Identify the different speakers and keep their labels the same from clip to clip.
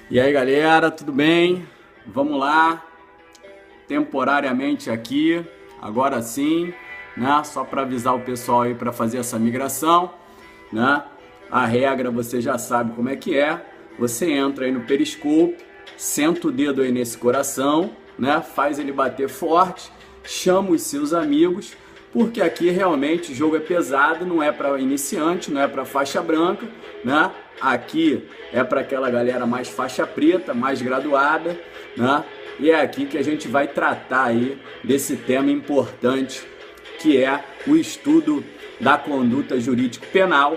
Speaker 1: E aí galera, tudo bem? Vamos lá, temporariamente aqui, agora sim, né? Só para avisar o pessoal aí para fazer essa migração, né? A regra você já sabe como é que é. Você entra aí no Periscope, senta o dedo aí nesse coração, né? Faz ele bater forte, chama os seus amigos, porque aqui realmente o jogo é pesado, não é para iniciante, não é para faixa branca, né? Aqui é para aquela galera mais faixa preta, mais graduada, né? E é aqui que a gente vai tratar aí desse tema importante, que é o estudo da conduta jurídico-penal.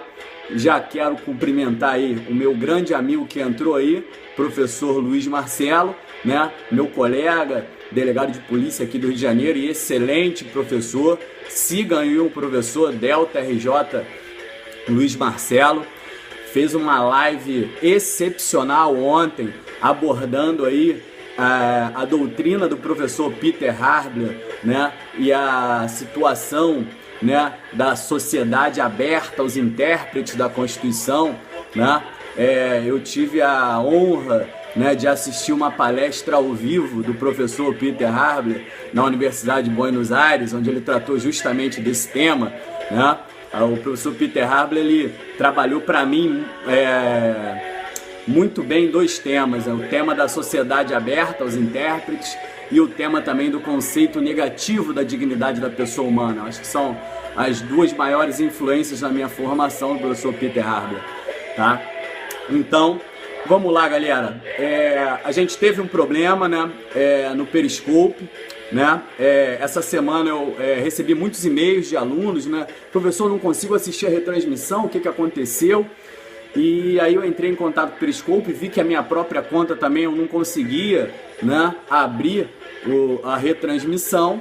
Speaker 1: Já quero cumprimentar aí o meu grande amigo que entrou aí, professor Luiz Marcelo, né? Meu colega, delegado de polícia aqui do Rio de Janeiro e excelente professor. Siga aí o professor Delta RJ Luiz Marcelo. Fez uma live excepcional ontem, abordando aí a doutrina do professor Peter Harbler, né? E a situação, né, da sociedade aberta aos intérpretes da Constituição, né? Eu tive a honra, né, de assistir uma palestra ao vivo do professor Peter Harbler na Universidade de Buenos Aires, onde ele tratou justamente desse tema, né? O professor Peter Harbler, ele trabalhou para mim muito bem dois temas, o tema da sociedade aberta aos intérpretes e o tema também do conceito negativo da dignidade da pessoa humana. Acho que são as duas maiores influências na minha formação do professor Peter Harbler, tá? Então, vamos lá, galera. A gente teve um problema, né, no Periscope, né? Essa semana eu recebi muitos e-mails de alunos, né? Professor, não consigo assistir a retransmissão, o que aconteceu? E aí eu entrei em contato com o Periscope, vi que a minha própria conta também eu não conseguia, né, abrir a retransmissão.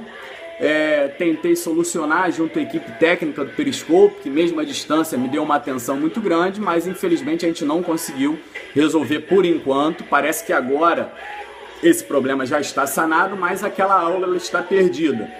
Speaker 1: Tentei solucionar junto à equipe técnica do Periscope, que mesmo à distância me deu uma atenção muito grande, mas infelizmente a gente não conseguiu resolver por enquanto. Parece que agora esse problema já está sanado, mas aquela aula ela está perdida.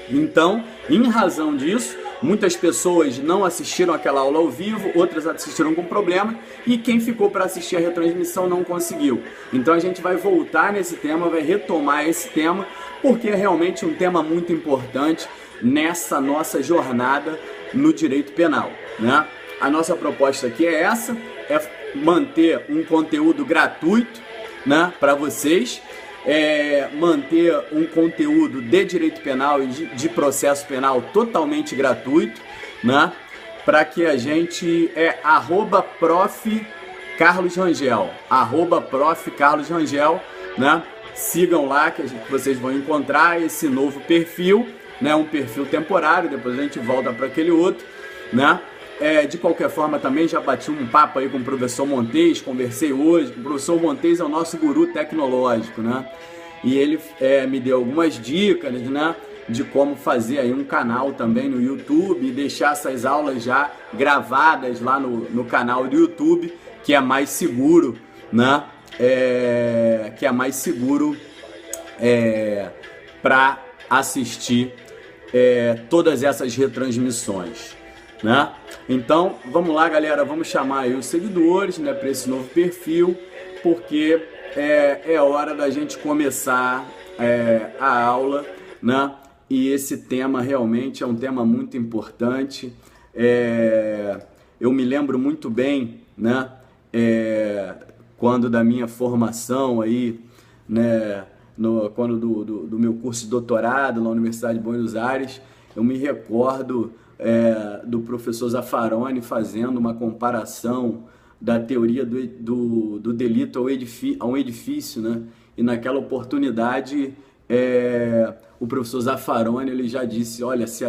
Speaker 1: Então, em razão disso, muitas pessoas não assistiram aquela aula ao vivo, outras assistiram com problema, e quem ficou para assistir a retransmissão não conseguiu. Então a gente vai voltar nesse tema, vai retomar esse tema, porque é realmente um tema muito importante nessa nossa jornada no direito penal, né? A nossa proposta aqui é essa, é manter um conteúdo gratuito, né, para vocês, manter um conteúdo de direito penal e de processo penal totalmente gratuito, né, para que a gente @prof. Carlos Rangel, @prof. Carlos Rangel, né? Sigam lá que vocês vão encontrar esse novo perfil, né, um perfil temporário, depois a gente volta para aquele outro, né? De qualquer forma, também já bati um papo aí com o professor Montes, conversei hoje. O professor Montes é o nosso guru tecnológico, né? E ele me deu algumas dicas, né, de como fazer aí um canal também no YouTube e deixar essas aulas já gravadas lá no canal do YouTube, que é mais seguro, né? Que é mais seguro para assistir todas essas retransmissões, né? Então, vamos lá, galera, vamos chamar aí os seguidores, né, para esse novo perfil, porque é hora da gente começar a aula, né? E esse tema realmente é um tema muito importante. Eu me lembro muito bem, né, quando da minha formação aí, né, quando do meu curso de doutorado na Universidade de Buenos Aires, eu me recordo do professor Zaffaroni fazendo uma comparação da teoria do delito a um edifício, né? E naquela oportunidade o professor Zaffaroni ele já disse, olha, se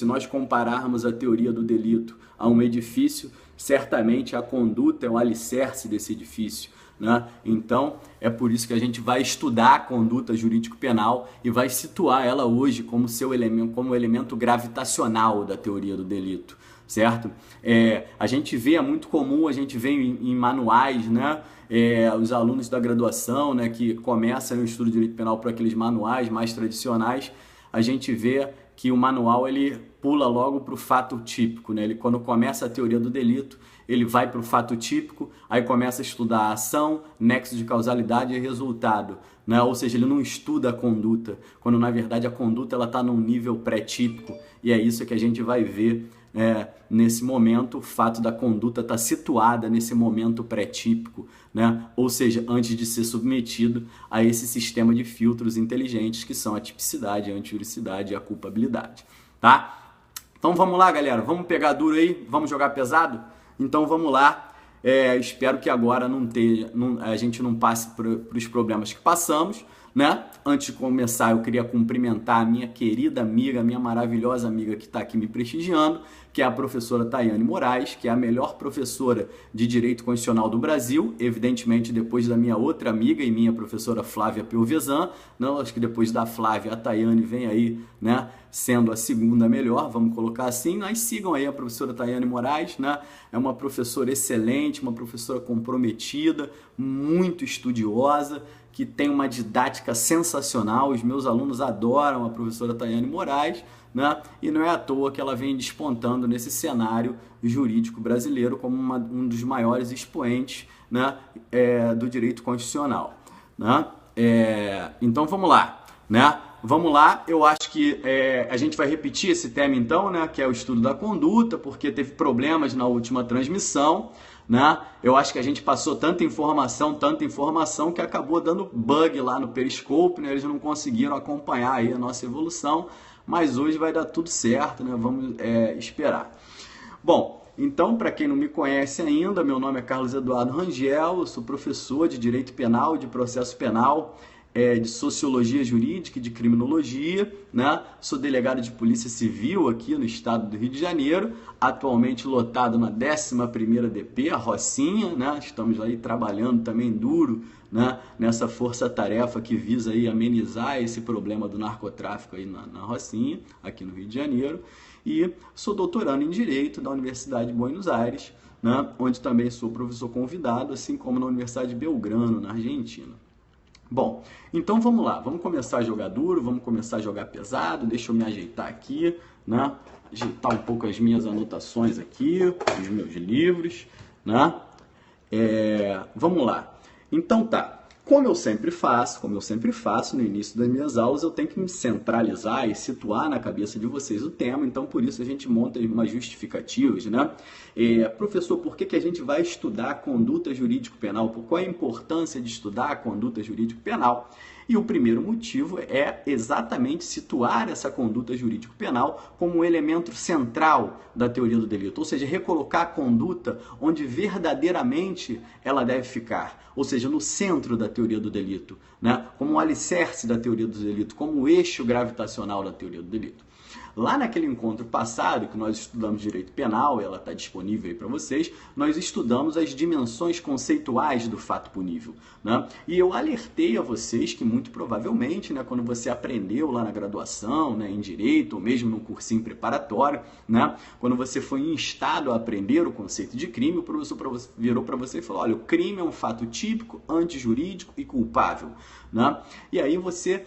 Speaker 1: nós compararmos a teoria do delito a um edifício, certamente a conduta é o alicerce desse edifício, né? Então, é por isso que a gente vai estudar a conduta jurídico-penal e vai situar ela hoje como como elemento gravitacional da teoria do delito, certo? A gente vê, é muito comum, a gente vê em manuais, né? Os alunos da graduação, né, que começam o estudo de direito penal por aqueles manuais mais tradicionais, a gente vê que o manual ele pula logo para o fato típico, né? Ele, quando começa a teoria do delito, ele vai para o fato típico, aí começa a estudar a ação, nexo de causalidade e resultado, né? Ou seja, ele não estuda a conduta, quando na verdade a conduta está num nível pré-típico, e é isso que a gente vai ver nesse momento. O fato da conduta estar situada nesse momento pré-típico, né? Ou seja, antes de ser submetido a esse sistema de filtros inteligentes que são a tipicidade, a antijuricidade e a culpabilidade, tá? Então vamos lá, galera, vamos pegar duro aí, vamos jogar pesado? Então vamos lá, espero que agora a gente não passe para os problemas que passamos, né? Antes de começar, eu queria cumprimentar a minha querida amiga, minha maravilhosa amiga que está aqui me prestigiando, que é a professora Tayane Moraes, que é a melhor professora de Direito Constitucional do Brasil, evidentemente depois da minha outra amiga e minha professora Flávia Pelvezan. Não, acho que depois da Flávia, a Tayane vem aí, né, sendo a segunda melhor, vamos colocar assim. Mas sigam aí a professora Tayane Moraes, né? É uma professora excelente, uma professora comprometida, muito estudiosa, que tem uma didática sensacional. Os meus alunos adoram a professora Tayane Moraes, né? E não é à toa que ela vem despontando nesse cenário jurídico brasileiro como um dos maiores expoentes, né, do direito constitucional, né? Então vamos lá, né? Vamos lá, eu acho que a gente vai repetir esse tema então, né, que é o estudo da conduta, porque teve problemas na última transmissão, né? Eu acho que a gente passou tanta informação que acabou dando bug lá no Periscope, né? Eles não conseguiram acompanhar aí a nossa evolução, mas hoje vai dar tudo certo, né? Vamos esperar. Bom, então, para quem não me conhece ainda, meu nome é Carlos Eduardo Rangel, eu sou professor de Direito Penal e de Processo Penal, de Sociologia Jurídica e de Criminologia, né? Sou delegado de Polícia Civil aqui no estado do Rio de Janeiro, atualmente lotado na 11ª DP, a Rocinha, né? Estamos aí trabalhando também duro, né, nessa força-tarefa que visa aí amenizar esse problema do narcotráfico aí na Rocinha, aqui no Rio de Janeiro, e sou doutorando em Direito da Universidade de Buenos Aires, né, onde também sou professor convidado, assim como na Universidade de Belgrano, na Argentina. Bom, então vamos lá, vamos começar a jogar duro, vamos começar a jogar pesado. Deixa eu me ajeitar aqui, né? Ajeitar um pouco as minhas anotações aqui, os meus livros, né? Vamos lá. Então tá, como eu sempre faço no início das minhas aulas, eu tenho que me centralizar e situar na cabeça de vocês o tema, então por isso a gente monta umas justificativas, né? Professor, por que a gente vai estudar a conduta jurídico-penal? Qual é a importância de estudar a conduta jurídico-penal? E o primeiro motivo é exatamente situar essa conduta jurídico-penal como um elemento central da teoria do delito, ou seja, recolocar a conduta onde verdadeiramente ela deve ficar, ou seja, no centro da teoria do delito, né? Como um alicerce da teoria do delito, como o eixo gravitacional da teoria do delito. Lá naquele encontro passado, que nós estudamos direito penal, ela está disponível aí para vocês, nós estudamos as dimensões conceituais do fato punível, né? E eu alertei a vocês que muito provavelmente, né, quando você aprendeu lá na graduação, né, em direito, ou mesmo no cursinho preparatório, né, quando você foi instado a aprender o conceito de crime, o professor virou para você e falou: olha, o crime é um fato típico, antijurídico e culpável, né? E aí você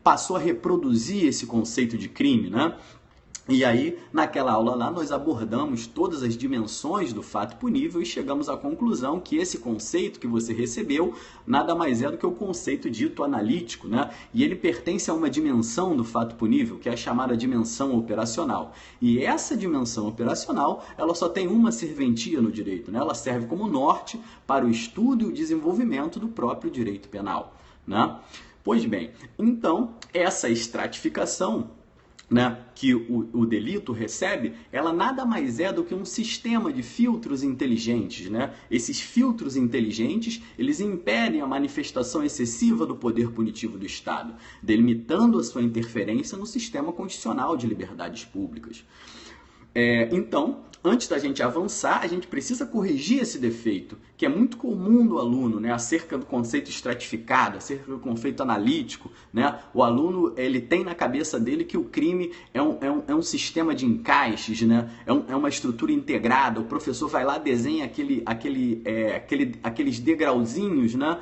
Speaker 1: passou a reproduzir esse conceito de crime, né? E aí, naquela aula lá, nós abordamos todas as dimensões do fato punível e chegamos à conclusão que esse conceito que você recebeu nada mais é do que o conceito dito analítico, né? E ele pertence a uma dimensão do fato punível, que é a chamada dimensão operacional. E essa dimensão operacional, ela só tem uma serventia no direito, né? Ela serve como norte para o estudo e o desenvolvimento do próprio direito penal, né? Pois bem, então, essa estratificação, né, que o delito recebe, ela nada mais é do que um sistema de filtros inteligentes, né? Esses filtros inteligentes, eles impedem a manifestação excessiva do poder punitivo do Estado, delimitando a sua interferência no sistema constitucional de liberdades públicas. Então, antes da gente avançar, a gente precisa corrigir esse defeito, que é muito comum do aluno, né, acerca do conceito estratificado, acerca do conceito analítico, né? O aluno, ele tem na cabeça dele que o crime é um sistema de encaixes, né? É uma estrutura integrada. O professor vai lá, desenha aqueles degrauzinhos, né,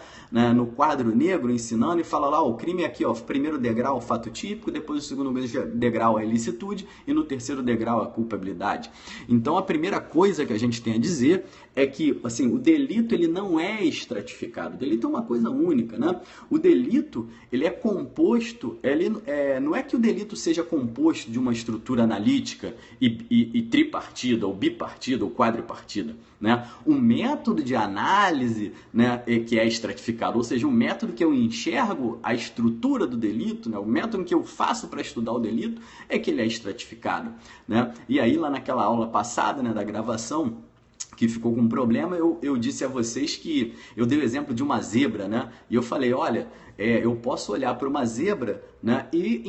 Speaker 1: no quadro negro, ensinando, e fala lá: o crime é aqui, ó, primeiro degrau, fato típico, depois o segundo degrau, a ilicitude, e no terceiro degrau, a culpabilidade. Então, Então a primeira coisa que a gente tem a dizer é que assim, o delito ele não é estratificado. O delito é uma coisa única, né? O delito ele é composto, não é que o delito seja composto de uma estrutura analítica e tripartida, ou bipartida, ou quadripartida, né? O método de análise, né, que é estratificado, ou seja, o método que eu enxergo a estrutura do delito, né, o método que eu faço para estudar o delito é que ele é estratificado, né? E aí lá naquela aula passada, né, da gravação, que ficou com um problema, eu disse a vocês que eu dei o exemplo de uma zebra, né? E eu falei, olha, eu posso olhar para uma zebra, né, e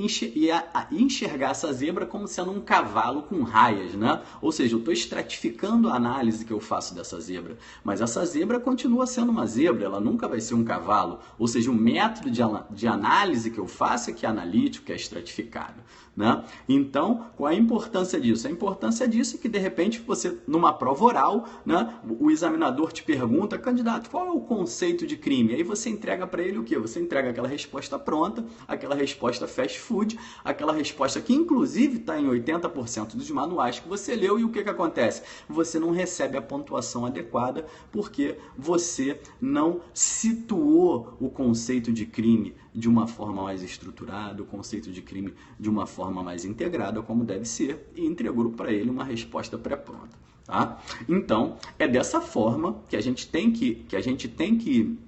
Speaker 1: enxergar essa zebra como sendo um cavalo com raias, né? Ou seja, eu estou estratificando a análise que eu faço dessa zebra, mas essa zebra continua sendo uma zebra, ela nunca vai ser um cavalo. Ou seja, o método de análise que eu faço é que é analítico, que é estratificado, né? Então, qual é a importância disso? A importância disso é que, de repente, você, numa prova oral, né, o examinador te pergunta, candidato, qual é o conceito de crime? Aí você entrega para ele o quê? Você entrega aquela resposta pronta, aquela resposta fast food, aquela resposta que, inclusive, está em 80% dos manuais que você leu, e o que acontece? Você não recebe a pontuação adequada porque você não situou o conceito de crime de uma forma mais estruturada, o conceito de crime de uma forma mais integrada, como deve ser, e entregou para ele uma resposta pré-pronta, tá? Então, é dessa forma que a gente tem que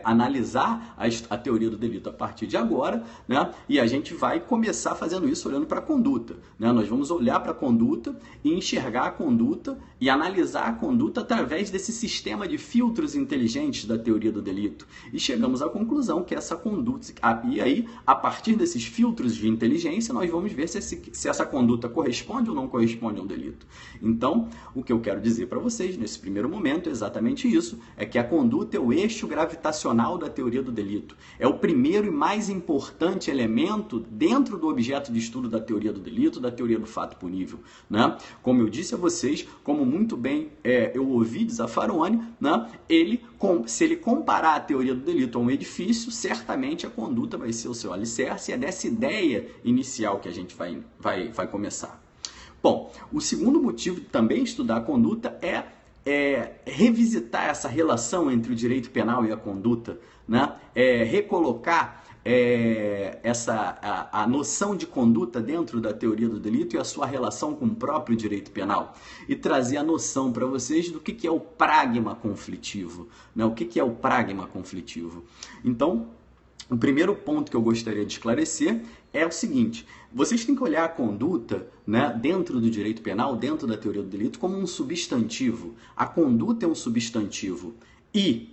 Speaker 1: analisar a teoria do delito a partir de agora, né? E a gente vai começar fazendo isso olhando para a conduta, né? Nós vamos olhar para a conduta e enxergar a conduta e analisar a conduta através desse sistema de filtros inteligentes da teoria do delito. E chegamos à conclusão que essa conduta, e aí, a partir desses filtros de inteligência, nós vamos ver se essa conduta corresponde ou não corresponde a um delito. Então, o que eu quero dizer para vocês nesse primeiro momento é exatamente isso, é que a conduta é o eixo gravitacional da teoria do delito. É o primeiro e mais importante elemento dentro do objeto de estudo da teoria do delito, da teoria do fato punível, né? Como eu disse a vocês, como muito bem eu ouvi de Zaffaroni, né? Se ele comparar a teoria do delito a um edifício, certamente a conduta vai ser o seu alicerce, e é dessa ideia inicial que a gente vai começar. Bom, o segundo motivo de também estudar a conduta é revisitar essa relação entre o direito penal e a conduta, né? Recolocar a noção de conduta dentro da teoria do delito e a sua relação com o próprio direito penal, e trazer a noção para vocês do que é o pragma conflitivo, né? O que é o pragma conflitivo? Então, o primeiro ponto que eu gostaria de esclarecer é o seguinte: vocês têm que olhar a conduta, né, dentro do direito penal, dentro da teoria do delito, como um substantivo. A conduta é um substantivo. E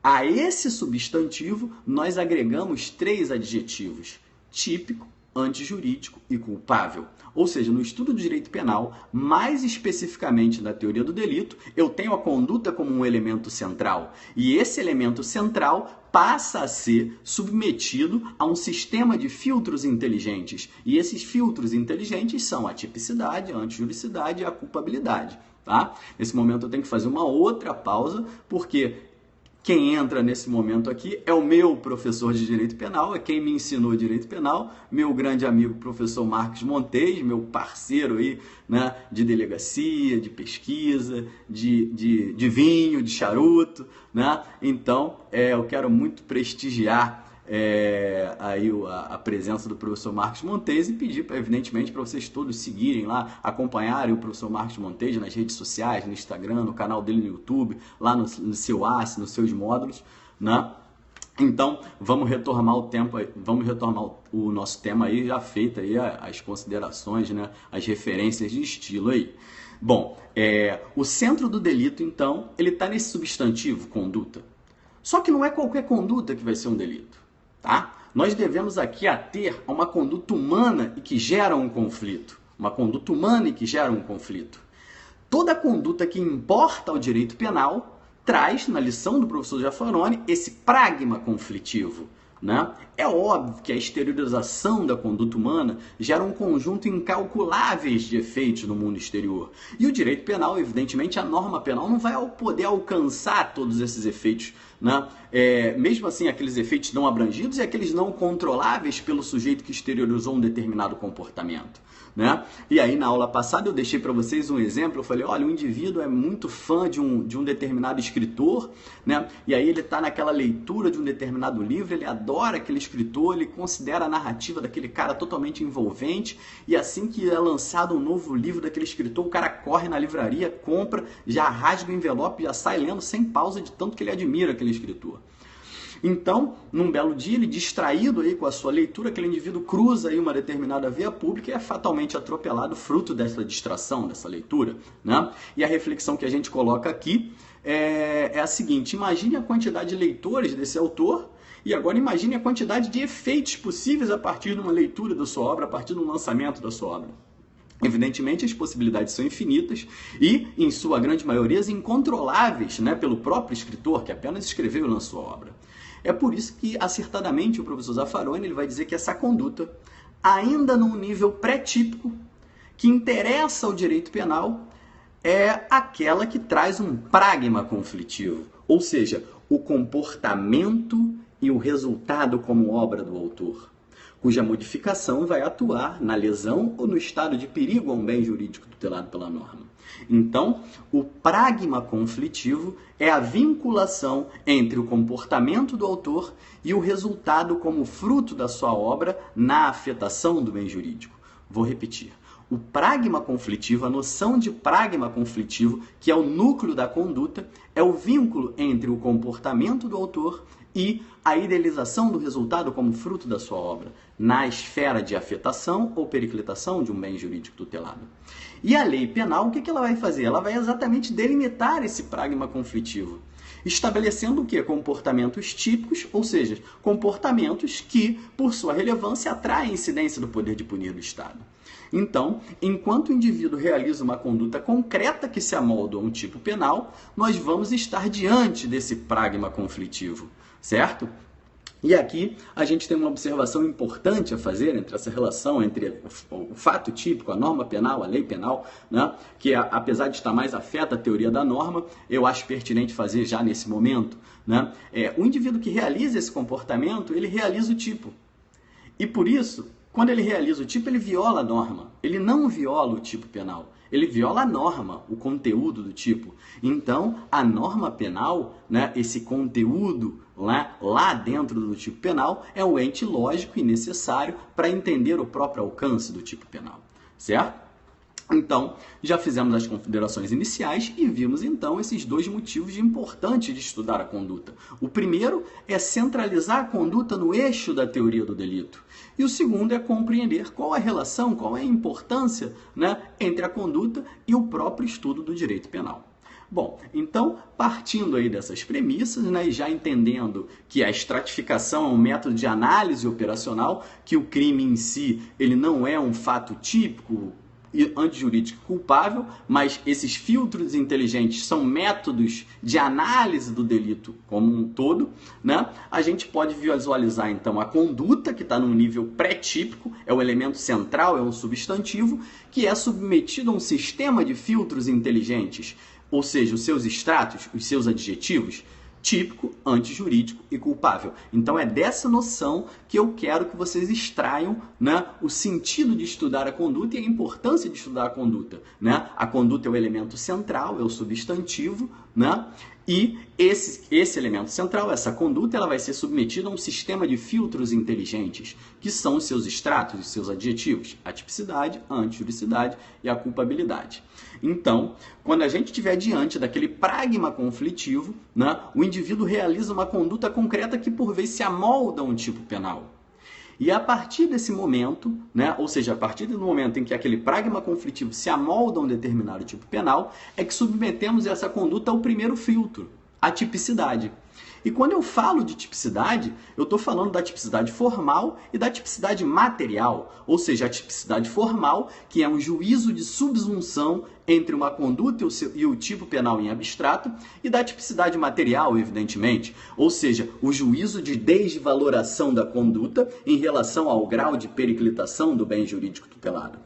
Speaker 1: a esse substantivo nós agregamos 3 adjetivos: típico, antijurídico e culpável. Ou seja, no estudo do direito penal, mais especificamente da teoria do delito, eu tenho a conduta como um elemento central. E esse elemento central passa a ser submetido a um sistema de filtros inteligentes. E esses filtros inteligentes são a tipicidade, a antijuridicidade e a culpabilidade, tá? Nesse momento eu tenho que fazer uma outra pausa, porque quem entra nesse momento aqui é o meu professor de Direito Penal, é quem me ensinou Direito Penal, meu grande amigo professor Marcos Montes, meu parceiro aí, né, de delegacia, de pesquisa, de vinho, de charuto, né? Então, eu quero muito prestigiar aí a presença do professor Marcos Montes e pedir, evidentemente, para vocês todos seguirem lá, acompanharem o professor Marcos Montes nas redes sociais, no Instagram, no canal dele no YouTube, lá no seu ACE, nos seus módulos, né? Então, vamos retomar o nosso tema aí, já feito aí as considerações, né, as referências de estilo aí. Bom, o centro do delito, então, ele está nesse substantivo, conduta. Só que não é qualquer conduta que vai ser um delito, tá? Nós devemos aqui ater a uma conduta humana e que gera um conflito. Uma conduta humana e que gera um conflito. Toda conduta que importa ao direito penal traz, na lição do professor Zaffaroni, esse pragma conflitivo, né? É óbvio que a exteriorização da conduta humana gera um conjunto incalculáveis de efeitos no mundo exterior. E o direito penal, evidentemente, a norma penal não vai poder alcançar todos esses efeitos, né? Mesmo assim, aqueles efeitos não abrangidos e aqueles não controláveis pelo sujeito que exteriorizou um determinado comportamento, né? E aí, na aula passada, eu deixei para vocês um exemplo. Eu falei, olha, o indivíduo é muito fã de um determinado escritor, né? E aí ele está naquela leitura de um determinado livro, ele adora aquele escritor, ele considera a narrativa daquele cara totalmente envolvente, e assim que é lançado um novo livro daquele escritor, o cara corre na livraria, compra, já rasga o envelope, já sai lendo sem pausa de tanto que ele admira aquele escritor. Então, num belo dia, ele distraído aí com a sua leitura, aquele indivíduo cruza aí uma determinada via pública e é fatalmente atropelado fruto dessa distração, dessa leitura, né? E a reflexão que a gente coloca aqui é a seguinte: imagine a quantidade de leitores desse autor e agora imagine a quantidade de efeitos possíveis a partir de uma leitura da sua obra, a partir do lançamento da sua obra. Evidentemente, as possibilidades são infinitas e, em sua grande maioria, incontroláveis, né, pelo próprio escritor, que apenas escreveu e lançou a obra. É por isso que, acertadamente, o professor Zaffaroni ele vai dizer que essa conduta, ainda num nível pré-típico, que interessa ao direito penal, é aquela que traz um pragma conflitivo, ou seja, o comportamento e o resultado como obra do autor, cuja modificação vai atuar na lesão ou no estado de perigo a um bem jurídico tutelado pela norma. Então, o pragma conflitivo é a vinculação entre o comportamento do autor e o resultado como fruto da sua obra na afetação do bem jurídico. Vou repetir. O pragma conflitivo, a noção de pragma conflitivo, que é o núcleo da conduta, é o vínculo entre o comportamento do autor e a idealização do resultado como fruto da sua obra, na esfera de afetação ou periclitação de um bem jurídico tutelado. E a lei penal, o que ela vai fazer? Ela vai exatamente delimitar esse pragma conflitivo, estabelecendo o quê? Comportamentos típicos, ou seja, comportamentos que, por sua relevância, atraem a incidência do poder de punir do Estado. Então, enquanto o indivíduo realiza uma conduta concreta que se amolda a um tipo penal, nós vamos estar diante desse pragma conflitivo, certo? E aqui a gente tem uma observação importante a fazer entre essa relação entre o fato típico, a norma penal, a lei penal, né? Que apesar de estar mais afeta a teoria da norma, eu acho pertinente fazer já nesse momento, né? O indivíduo que realiza esse comportamento, ele realiza o tipo. E por isso, quando ele realiza o tipo, ele viola a norma. Ele não viola o tipo penal. Ele viola a norma, o conteúdo do tipo. Então, a norma penal, né, esse conteúdo lá dentro do tipo penal, é um ente lógico e necessário para entender o próprio alcance do tipo penal. Certo? Então, já fizemos as considerações iniciais e vimos então esses dois motivos importantes de estudar a conduta. O primeiro é centralizar a conduta no eixo da teoria do delito. E o segundo é compreender qual a relação, qual é a importância, né, entre a conduta e o próprio estudo do direito penal. Bom, então, partindo aí dessas premissas, né, e já entendendo que a estratificação é um método de análise operacional, que o crime em si ele não é um fato típico, antijurídico culpável, mas esses filtros inteligentes são métodos de análise do delito como um todo, né? A gente pode visualizar então a conduta, que está num nível pré-típico, é o elemento central, é um substantivo, que é submetido a um sistema de filtros inteligentes, ou seja, os seus extratos, os seus adjetivos, típico, antijurídico e culpável. Então é dessa noção que eu quero que vocês extraiam, né, o sentido de estudar a conduta e a importância de estudar a conduta, né? A conduta é o elemento central, é o substantivo, né? E esse elemento central, essa conduta, ela vai ser submetida a um sistema de filtros inteligentes, que são os seus extratos, os seus adjetivos, a tipicidade, a antijuridicidade e a culpabilidade. Então, quando a gente estiver diante daquele pragma conflitivo, né, o indivíduo realiza uma conduta concreta que, por vezes, se amolda a um tipo penal. E a partir desse momento, né, ou seja, a partir do momento em que aquele pragma conflitivo se amolda a um determinado tipo penal, é que submetemos essa conduta ao primeiro filtro, a tipicidade. E quando eu falo de tipicidade, eu estou falando da tipicidade formal e da tipicidade material, ou seja, a tipicidade formal, que é um juízo de subsunção entre uma conduta e o tipo penal em abstrato, e da tipicidade material, evidentemente, ou seja, o juízo de desvaloração da conduta em relação ao grau de periclitação do bem jurídico tutelado.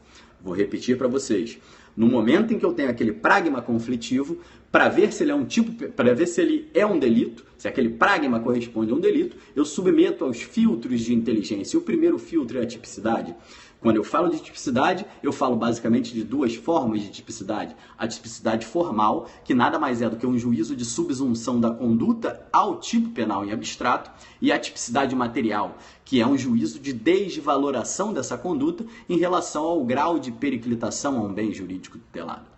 Speaker 1: Vou repetir para vocês. No momento em que eu tenho aquele pragma conflitivo, para ver se ele é um tipo, para ver se ele é um delito, se aquele pragma corresponde a um delito, eu submeto aos filtros de inteligência. E o primeiro filtro é a tipicidade. Quando eu falo de tipicidade, eu falo basicamente de duas formas de tipicidade. A tipicidade formal, que nada mais é do que um juízo de subsunção da conduta ao tipo penal em abstrato, e a tipicidade material, que é um juízo de desvaloração dessa conduta em relação ao grau de periclitação a um bem jurídico tutelado.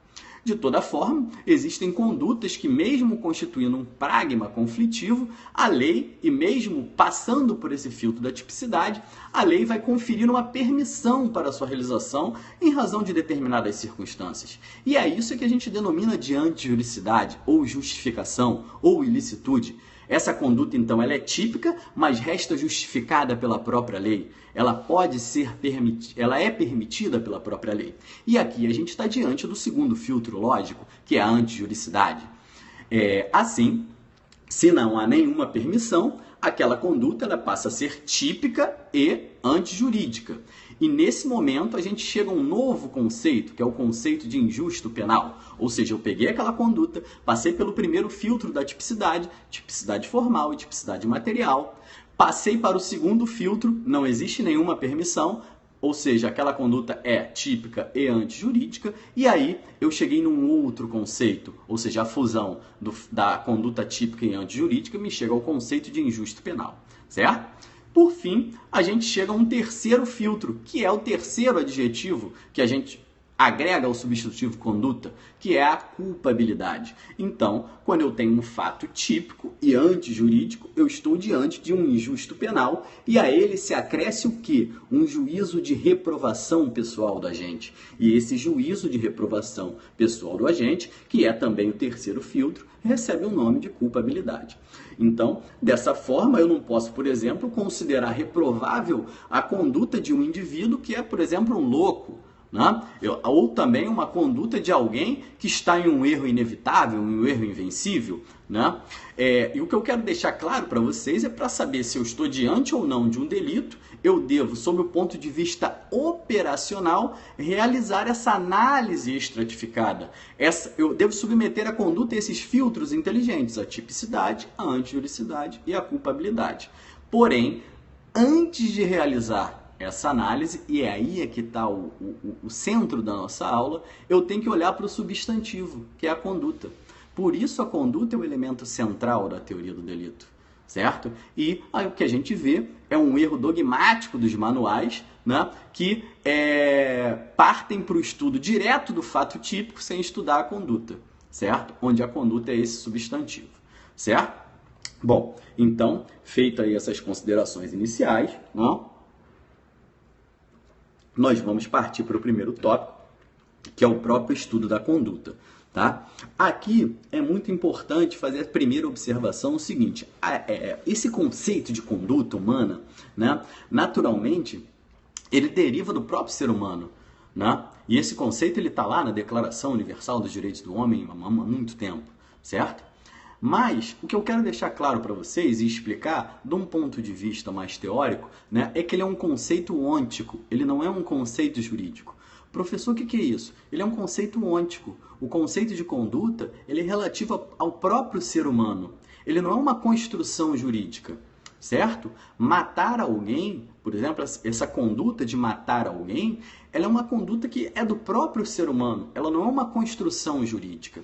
Speaker 1: De toda forma, existem condutas que, mesmo constituindo um pragma conflitivo, a lei, e mesmo passando por esse filtro da tipicidade, a lei vai conferir uma permissão para a sua realização em razão de determinadas circunstâncias. E é isso que a gente denomina de antijuricidade, ou justificação, ou ilicitude. Essa conduta, então, ela é típica, mas resta justificada pela própria lei. Ela pode ser ela é permitida pela própria lei. E aqui a gente está diante do segundo filtro lógico, que é a antijuricidade. Assim, se não há nenhuma permissão, aquela conduta ela passa a ser típica e antijurídica. E nesse momento a gente chega a um novo conceito, que é o conceito de injusto penal. Ou seja, eu peguei aquela conduta, passei pelo primeiro filtro da tipicidade, tipicidade formal e tipicidade material, passei para o segundo filtro, não existe nenhuma permissão, ou seja, aquela conduta é típica e antijurídica, e aí eu cheguei num outro conceito, ou seja, a fusão da conduta típica e antijurídica me chega ao conceito de injusto penal, certo? Por fim, a gente chega a um terceiro filtro, que é o terceiro adjetivo que a gente agrega ao substantivo conduta, que é a culpabilidade. Então, quando eu tenho um fato típico e antijurídico, eu estou diante de um injusto penal e a ele se acresce o quê? Um juízo de reprovação pessoal do agente. E esse juízo de reprovação pessoal do agente, que é também o terceiro filtro, recebe o nome de culpabilidade. Então, dessa forma, eu não posso, por exemplo, considerar reprovável a conduta de um indivíduo que é, por exemplo, um louco, né? Ou também uma conduta de alguém que está em um erro inevitável, em um erro invencível. Né? E o que eu quero deixar claro para vocês é para saber se eu estou diante ou não de um delito, eu devo, sob o ponto de vista operacional, realizar essa análise estratificada. Eu devo submeter a conduta a esses filtros inteligentes, a tipicidade, a antijuricidade e a culpabilidade. Porém, antes de realizar essa análise, e é aí que está o centro da nossa aula, eu tenho que olhar para o substantivo, que é a conduta. Por isso a conduta é o elemento central da teoria do delito, certo? E aí o que a gente vê é um erro dogmático dos manuais, né, que partem para o estudo direto do fato típico sem estudar a conduta, certo? Onde a conduta é esse substantivo, certo? Bom, então, feitas aí essas considerações iniciais, né, nós vamos partir para o primeiro tópico, que é o próprio estudo da conduta. Tá? Aqui é muito importante fazer a primeira observação, o seguinte, esse conceito de conduta humana, né, naturalmente, ele deriva do próprio ser humano. Né? E esse conceito está lá na Declaração Universal dos Direitos do Homem há muito tempo, certo? Mas o que eu quero deixar claro para vocês e explicar, de um ponto de vista mais teórico, né, é que ele é um conceito ôntico, ele não é um conceito jurídico. Professor, o que é isso? Ele é um conceito ôntico. O conceito de conduta ele é relativo ao próprio ser humano. Ele não é uma construção jurídica, certo? Matar alguém, por exemplo, essa conduta de matar alguém, ela é uma conduta que é do próprio ser humano. Ela não é uma construção jurídica.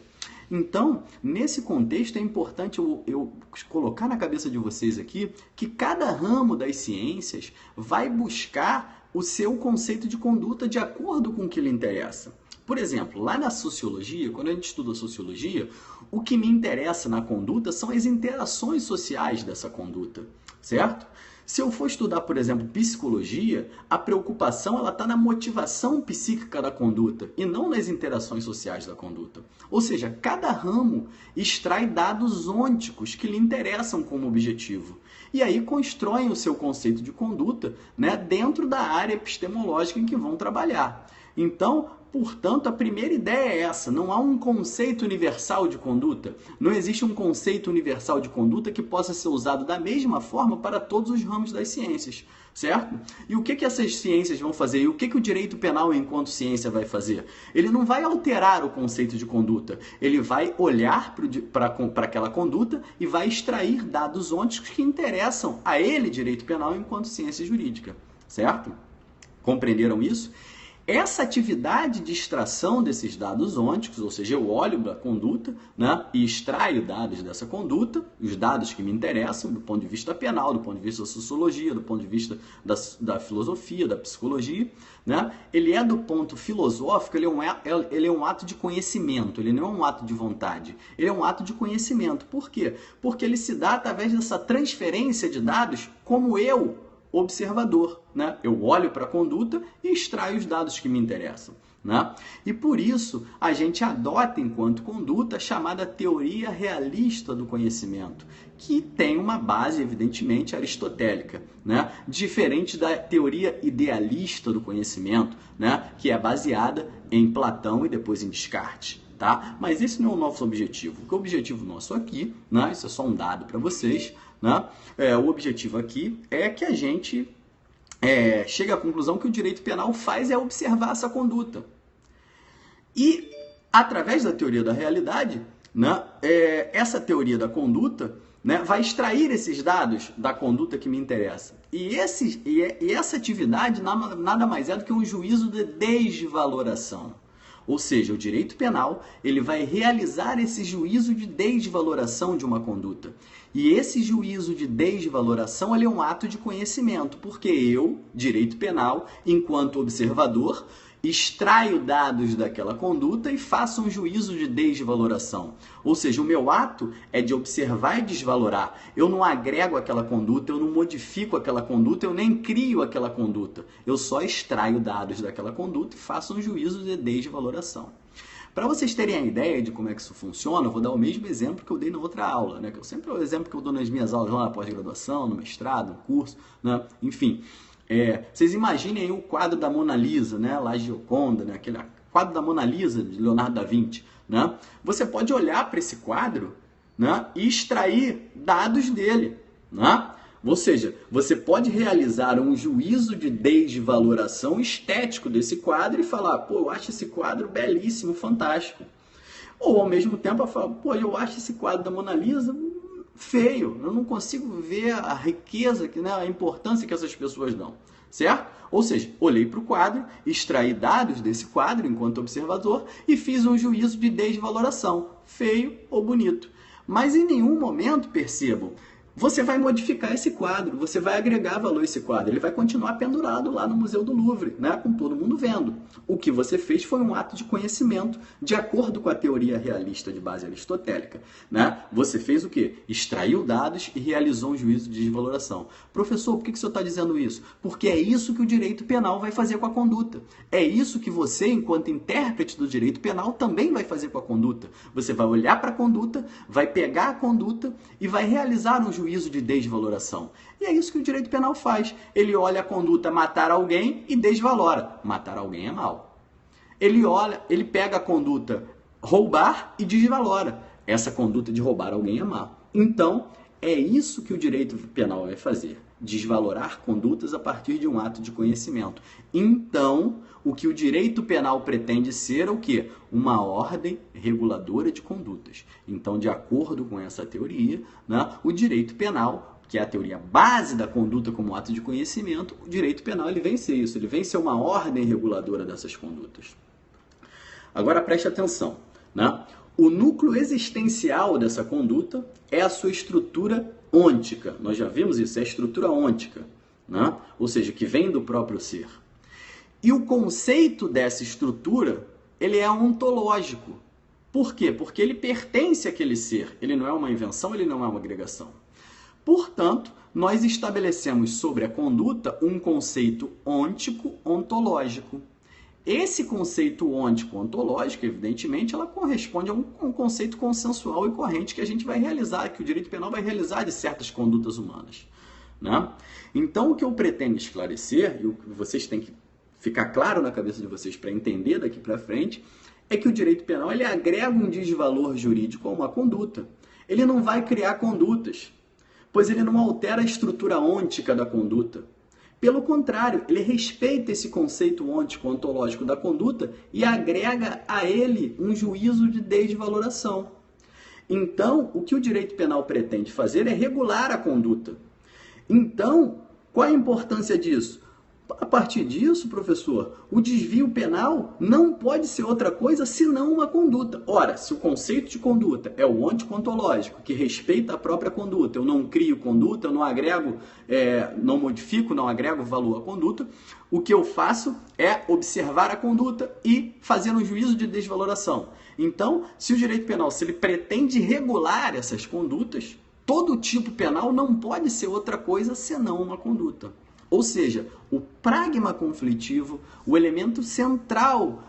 Speaker 1: Então, nesse contexto, é importante eu colocar na cabeça de vocês aqui que cada ramo das ciências vai buscar o seu conceito de conduta de acordo com o que lhe interessa. Por exemplo, lá na sociologia, quando a gente estuda sociologia, o que me interessa na conduta são as interações sociais dessa conduta, certo? Se eu for estudar, por exemplo, psicologia, a preocupação ela está na motivação psíquica da conduta e não nas interações sociais da conduta. Ou seja, cada ramo extrai dados ônticos que lhe interessam como objetivo. E aí constroem o seu conceito de conduta, né, dentro da área epistemológica em que vão trabalhar. Então, portanto, a primeira ideia é essa: não há um conceito universal de conduta, não existe um conceito universal de conduta que possa ser usado da mesma forma para todos os ramos das ciências, certo? E o que essas ciências vão fazer? E o que o direito penal enquanto ciência vai fazer? Ele não vai alterar o conceito de conduta, ele vai olhar para aquela conduta e vai extrair dados ônticos que interessam a ele, direito penal, enquanto ciência jurídica, certo? Compreenderam isso? Essa atividade de extração desses dados ônticos, ou seja, eu olho para a conduta, né, e extraio dados dessa conduta, os dados que me interessam do ponto de vista penal, do ponto de vista da sociologia, do ponto de vista da filosofia, da psicologia, né, ele é do ponto filosófico, ele é um ato de conhecimento, ele não é um ato de vontade, ele é um ato de conhecimento. Por quê? Porque ele se dá através dessa transferência de dados como eu, observador, né? Eu olho para a conduta e extraio os dados que me interessam, né? E por isso a gente adota enquanto conduta a chamada teoria realista do conhecimento, que tem uma base evidentemente aristotélica, né? Diferente da teoria idealista do conhecimento, né? Que é baseada em Platão e depois em Descartes. Tá? Mas esse não é o nosso objetivo. O objetivo nosso aqui, né? Isso é só um dado para vocês, né? O objetivo aqui é que a gente chegue à conclusão que o direito penal faz é observar essa conduta. E, através da teoria da realidade, né? Essa teoria da conduta, né? Vai extrair esses dados da conduta que me interessa. E essa atividade nada mais é do que um juízo de desvaloração. Ou seja, o direito penal ele vai realizar esse juízo de desvaloração de uma conduta. E esse juízo de desvaloração ele é um ato de conhecimento, porque eu, direito penal, enquanto observador, extraio dados daquela conduta e faço um juízo de desvaloração. Ou seja, o meu ato é de observar e desvalorar. Eu não agrego aquela conduta, eu não modifico aquela conduta, eu nem crio aquela conduta. Eu só extraio dados daquela conduta e faço um juízo de desvaloração. Para vocês terem a ideia de como é que isso funciona, eu vou dar o mesmo exemplo que eu dei na outra aula, né? Que sempre é o exemplo que eu dou nas minhas aulas lá na pós-graduação, no mestrado, no curso, né? Enfim. Vocês imaginem aí o quadro da Mona Lisa, né? La Gioconda, né? Aquele quadro da Mona Lisa de Leonardo da Vinci, né? Você pode olhar para esse quadro, né? E extrair dados dele, né? Ou seja, você pode realizar um juízo de desvaloração estético desse quadro e falar, pô, eu acho esse quadro belíssimo, fantástico. Ou ao mesmo tempo eu falo, pô, eu acho esse quadro da Mona Lisa feio, eu não consigo ver a riqueza, né, a importância que essas pessoas dão, certo? Ou seja, olhei para o quadro, extraí dados desse quadro enquanto observador e fiz um juízo de desvaloração, feio ou bonito. Mas em nenhum momento, percebam, você vai modificar esse quadro, você vai agregar valor a esse quadro, ele vai continuar pendurado lá no Museu do Louvre, né, com todo mundo vendo. O que você fez foi um ato de conhecimento de acordo com a teoria realista de base aristotélica, né? Você fez o quê? Extraiu dados e realizou um juízo de desvaloração. Professor, por que o senhor está dizendo isso? Porque é isso que o direito penal vai fazer com a conduta. É isso que você, enquanto intérprete do direito penal, também vai fazer com a conduta. Você vai olhar para a conduta, vai pegar a conduta e vai realizar um juízo de desvaloração. E é isso que o direito penal faz. Ele olha a conduta matar alguém e desvalora. Matar alguém é mal. Ele pega a conduta roubar e desvalora. Essa conduta de roubar alguém é mal. Então, é isso que o direito penal vai fazer. Desvalorar condutas a partir de um ato de conhecimento. Então, o que o direito penal pretende ser é o quê? Uma ordem reguladora de condutas. Então, de acordo com essa teoria, né, o direito penal, que é a teoria base da conduta como ato de conhecimento, o direito penal ele vem ser isso, ele vem ser uma ordem reguladora dessas condutas. Agora preste atenção, né? O núcleo existencial dessa conduta é a sua estrutura ôntica. Nós já vimos isso, é a estrutura ôntica, né? Ou seja, que vem do próprio ser. E o conceito dessa estrutura, ele é ontológico. Por quê? Porque ele pertence àquele ser. Ele não é uma invenção, ele não é uma agregação. Portanto, nós estabelecemos sobre a conduta um conceito ôntico-ontológico. Esse conceito ôntico-ontológico, evidentemente, ela corresponde a um conceito consensual e corrente que a gente vai realizar, que o direito penal vai realizar de certas condutas humanas, né? Então, o que eu pretendo esclarecer, e o que vocês têm que ficar claro na cabeça de vocês para entender daqui para frente, é que o direito penal ele agrega um desvalor jurídico a uma conduta. Ele não vai criar condutas, pois ele não altera a estrutura ôntica da conduta. Pelo contrário, ele respeita esse conceito ôntico-ontológico da conduta e agrega a ele um juízo de desvaloração. Então, o que o direito penal pretende fazer é regular a conduta. Então, qual a importância disso? A partir disso, professor, o desvio penal não pode ser outra coisa senão uma conduta. Ora, se o conceito de conduta é o ôntico-ontológico, que respeita a própria conduta, eu não crio conduta, eu não agrego, não modifico, não agrego valor à conduta, o que eu faço é observar a conduta e fazer um juízo de desvaloração. Então, se o direito penal se ele pretende regular essas condutas, todo tipo penal não pode ser outra coisa senão uma conduta. Ou seja, o pragma conflitivo, o elemento central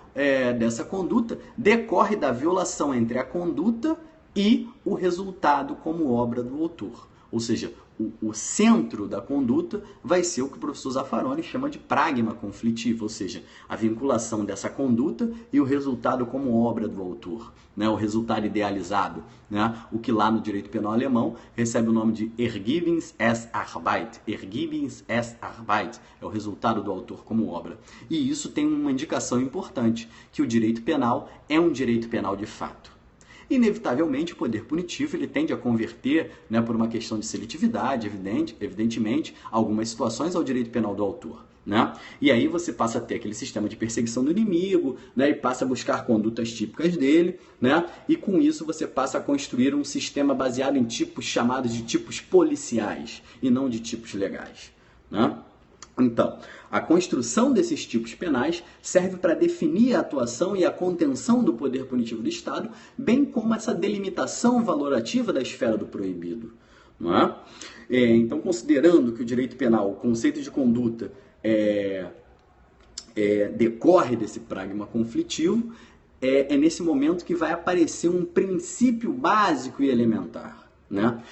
Speaker 1: dessa conduta, decorre da violação entre a conduta e o resultado como obra do autor. Ou seja, o centro da conduta vai ser o que o professor Zaffaroni chama de pragma conflitivo, ou seja, a vinculação dessa conduta e o resultado como obra do autor, né? O resultado idealizado, né? O que lá no direito penal alemão recebe o nome de Ergebnisarbeit. Ergebnisarbeit é o resultado do autor como obra. E isso tem uma indicação importante, que o direito penal é um direito penal de fato. Inevitavelmente, o poder punitivo ele tende a converter, né, por uma questão de seletividade, evidentemente, algumas situações ao direito penal do autor, né? E aí você passa a ter aquele sistema de perseguição do inimigo, né, e passa a buscar condutas típicas dele, né? E com isso você passa a construir um sistema baseado em tipos chamados de tipos policiais e não de tipos legais, né? Então, a construção desses tipos penais serve para definir a atuação e a contenção do poder punitivo do Estado, bem como essa delimitação valorativa da esfera do proibido, não é? Então, considerando que o direito penal, o conceito de conduta, decorre desse pragma conflitivo, é nesse momento que vai aparecer um princípio básico e elementar, né?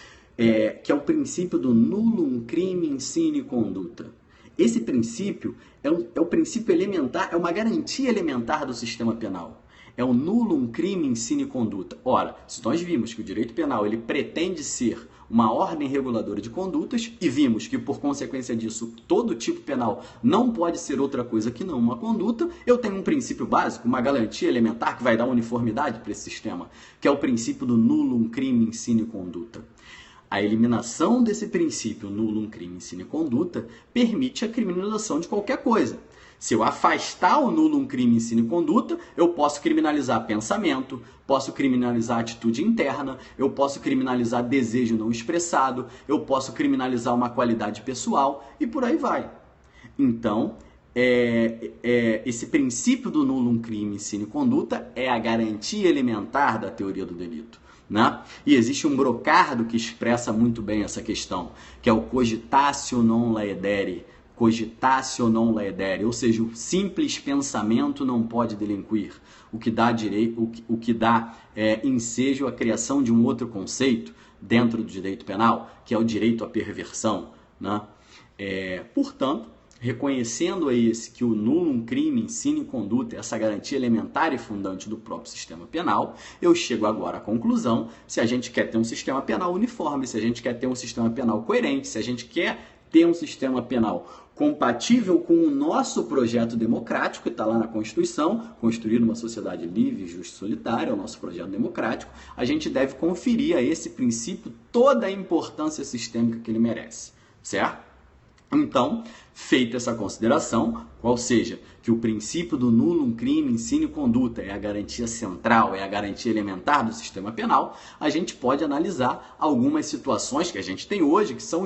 Speaker 1: Que é o princípio do nullum crimen sine conduta. Esse princípio é o princípio elementar, é uma garantia elementar do sistema penal. É o nullum crimen sine conduta. Ora, se nós vimos que o direito penal ele pretende ser uma ordem reguladora de condutas e vimos que, por consequência disso, todo tipo penal não pode ser outra coisa que não uma conduta, eu tenho um princípio básico, uma garantia elementar que vai dar uniformidade para esse sistema, que é o princípio do nullum crimen sine conduta. A eliminação desse princípio nullum crimen sine conduta permite a criminalização de qualquer coisa. Se eu afastar o nullum crimen sine conduta, eu posso criminalizar pensamento, posso criminalizar atitude interna, eu posso criminalizar desejo não expressado, eu posso criminalizar uma qualidade pessoal e por aí vai. Então, esse princípio do nullum crimen sine conduta é a garantia elementar da teoria do delito, né? E existe um brocardo que expressa muito bem essa questão, que é o cogitatio non laedere. Cogitatio non laedere, ou seja, o simples pensamento não pode delinquir, o que dá ensejo à criação de um outro conceito dentro do direito penal, que é o direito à perversão, né? Portanto, reconhecendo aí que o nullum crimen sine conduta é essa garantia elementar e fundante do próprio sistema penal, eu chego agora à conclusão: se a gente quer ter um sistema penal uniforme, se a gente quer ter um sistema penal coerente, se a gente quer ter um sistema penal compatível com o nosso projeto democrático, que está lá na Constituição, construir uma sociedade livre, justa e solitária, é o nosso projeto democrático, a gente deve conferir a esse princípio toda a importância sistêmica que ele merece, certo? Então, feita essa consideração, Qual seja, que o princípio do nulo crime, ensino e conduta é a garantia central, é a garantia elementar do sistema penal, a gente pode analisar algumas situações que a gente tem hoje que são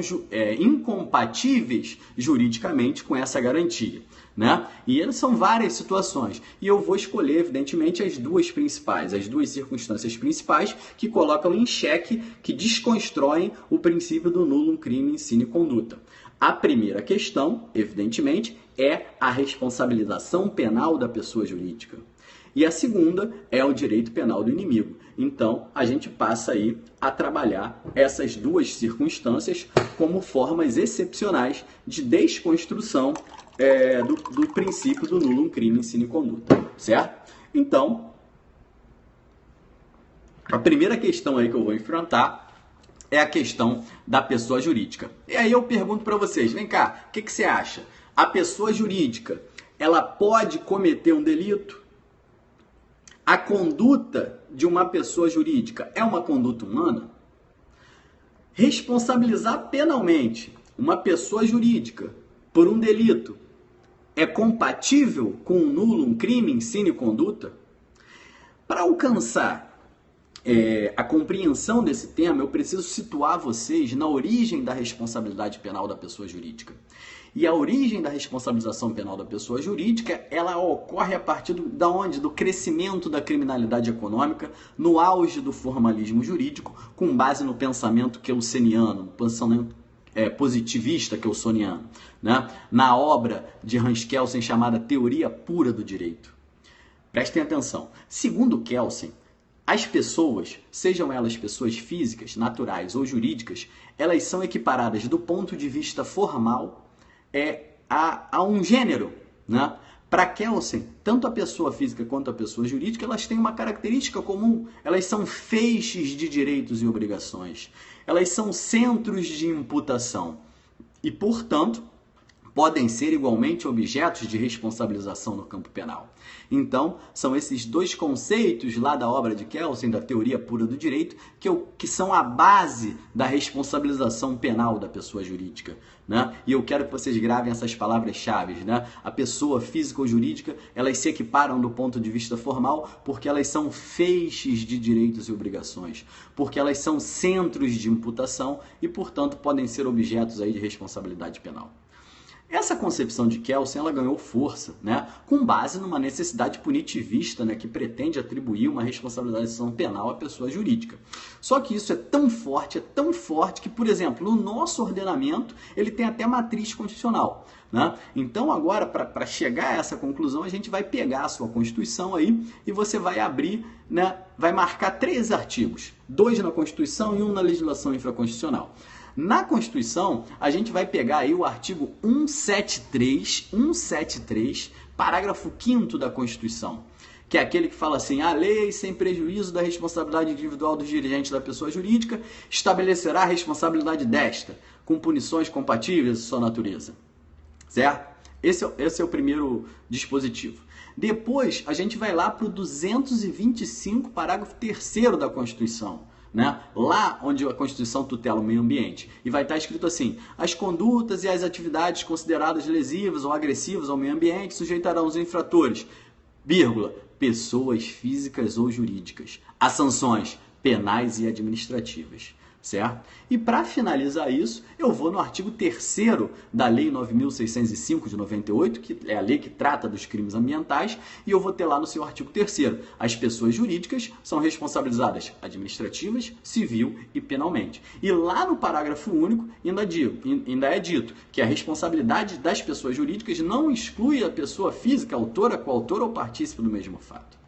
Speaker 1: incompatíveis juridicamente com essa garantia, né? E são várias situações. E eu vou escolher, evidentemente, as duas principais, as duas circunstâncias principais que colocam em xeque, que desconstroem o princípio do nulo crime, ensino e conduta. A primeira questão, evidentemente, é a responsabilização penal da pessoa jurídica. E a segunda é o direito penal do inimigo. Então, a gente passa aí a trabalhar essas duas circunstâncias como formas excepcionais de desconstrução do princípio do nulo crime, ensino e conduta, certo? Então, a primeira questão aí que eu vou enfrentar é a questão da pessoa jurídica. E aí eu pergunto para vocês, vem cá, o que você acha? A pessoa jurídica, ela pode cometer um delito? A conduta de uma pessoa jurídica é uma conduta humana? Responsabilizar penalmente uma pessoa jurídica por um delito é compatível com um nulo, um crime, ensino e conduta? Para alcançar a compreensão desse tema, eu preciso situar vocês na origem da responsabilidade penal da pessoa jurídica. E a origem da responsabilização penal da pessoa jurídica, ela ocorre a partir do crescimento da criminalidade econômica, no auge do formalismo jurídico, com base no pensamento kelseniano, pensamento positivista kelsoniano, né? Na obra de Hans Kelsen chamada Teoria Pura do Direito. Prestem atenção. Segundo Kelsen, as pessoas, sejam elas pessoas físicas, naturais ou jurídicas, elas são equiparadas do ponto de vista formal a um gênero, né? Para Kelsen, tanto a pessoa física quanto a pessoa jurídica, elas têm uma característica comum. Elas são feixes de direitos e obrigações. Elas são centros de imputação e, portanto, podem ser igualmente objetos de responsabilização no campo penal. Então, são esses dois conceitos lá da obra de Kelsen, da Teoria Pura do Direito, que são a base da responsabilização penal da pessoa jurídica, né? E eu quero que vocês gravem essas palavras-chave, né? A pessoa física ou jurídica, elas se equiparam do ponto de vista formal porque elas são feixes de direitos e obrigações, porque elas são centros de imputação e, portanto, podem ser objetos aí de responsabilidade penal. Essa concepção de Kelsen, ela ganhou força, né, com base numa necessidade punitivista, né, que pretende atribuir uma responsabilização penal à pessoa jurídica. Só que isso é tão forte que, por exemplo, no nosso ordenamento, ele tem até matriz constitucional, né? Então, agora, para chegar a essa conclusão, a gente vai pegar a sua Constituição aí e você vai abrir, né, vai marcar 3 artigos, 2 na Constituição e 1 na legislação infraconstitucional. Na Constituição, a gente vai pegar aí o artigo 173, parágrafo 5º da Constituição, que é aquele que fala assim: a lei, sem prejuízo da responsabilidade individual dos dirigentes da pessoa jurídica, estabelecerá a responsabilidade desta, com punições compatíveis à sua natureza. Certo? Esse é o primeiro dispositivo. Depois, a gente vai lá para o 225, parágrafo 3º da Constituição. Né? Lá onde a Constituição tutela o meio ambiente. E vai estar escrito assim: as condutas e as atividades consideradas lesivas ou agressivas ao meio ambiente sujeitarão os infratores, vírgula, pessoas físicas ou jurídicas, a sanções penais e administrativas. Certo? E para finalizar isso, eu vou no artigo 3º da Lei 9.605 de 98, que é a lei que trata dos crimes ambientais, e eu vou ter lá no seu artigo 3º, as pessoas jurídicas são responsabilizadas administrativas, civil e penalmente. E lá no parágrafo único ainda é dito que a responsabilidade das pessoas jurídicas não exclui a pessoa física, autora, coautora ou partícipe do mesmo fato.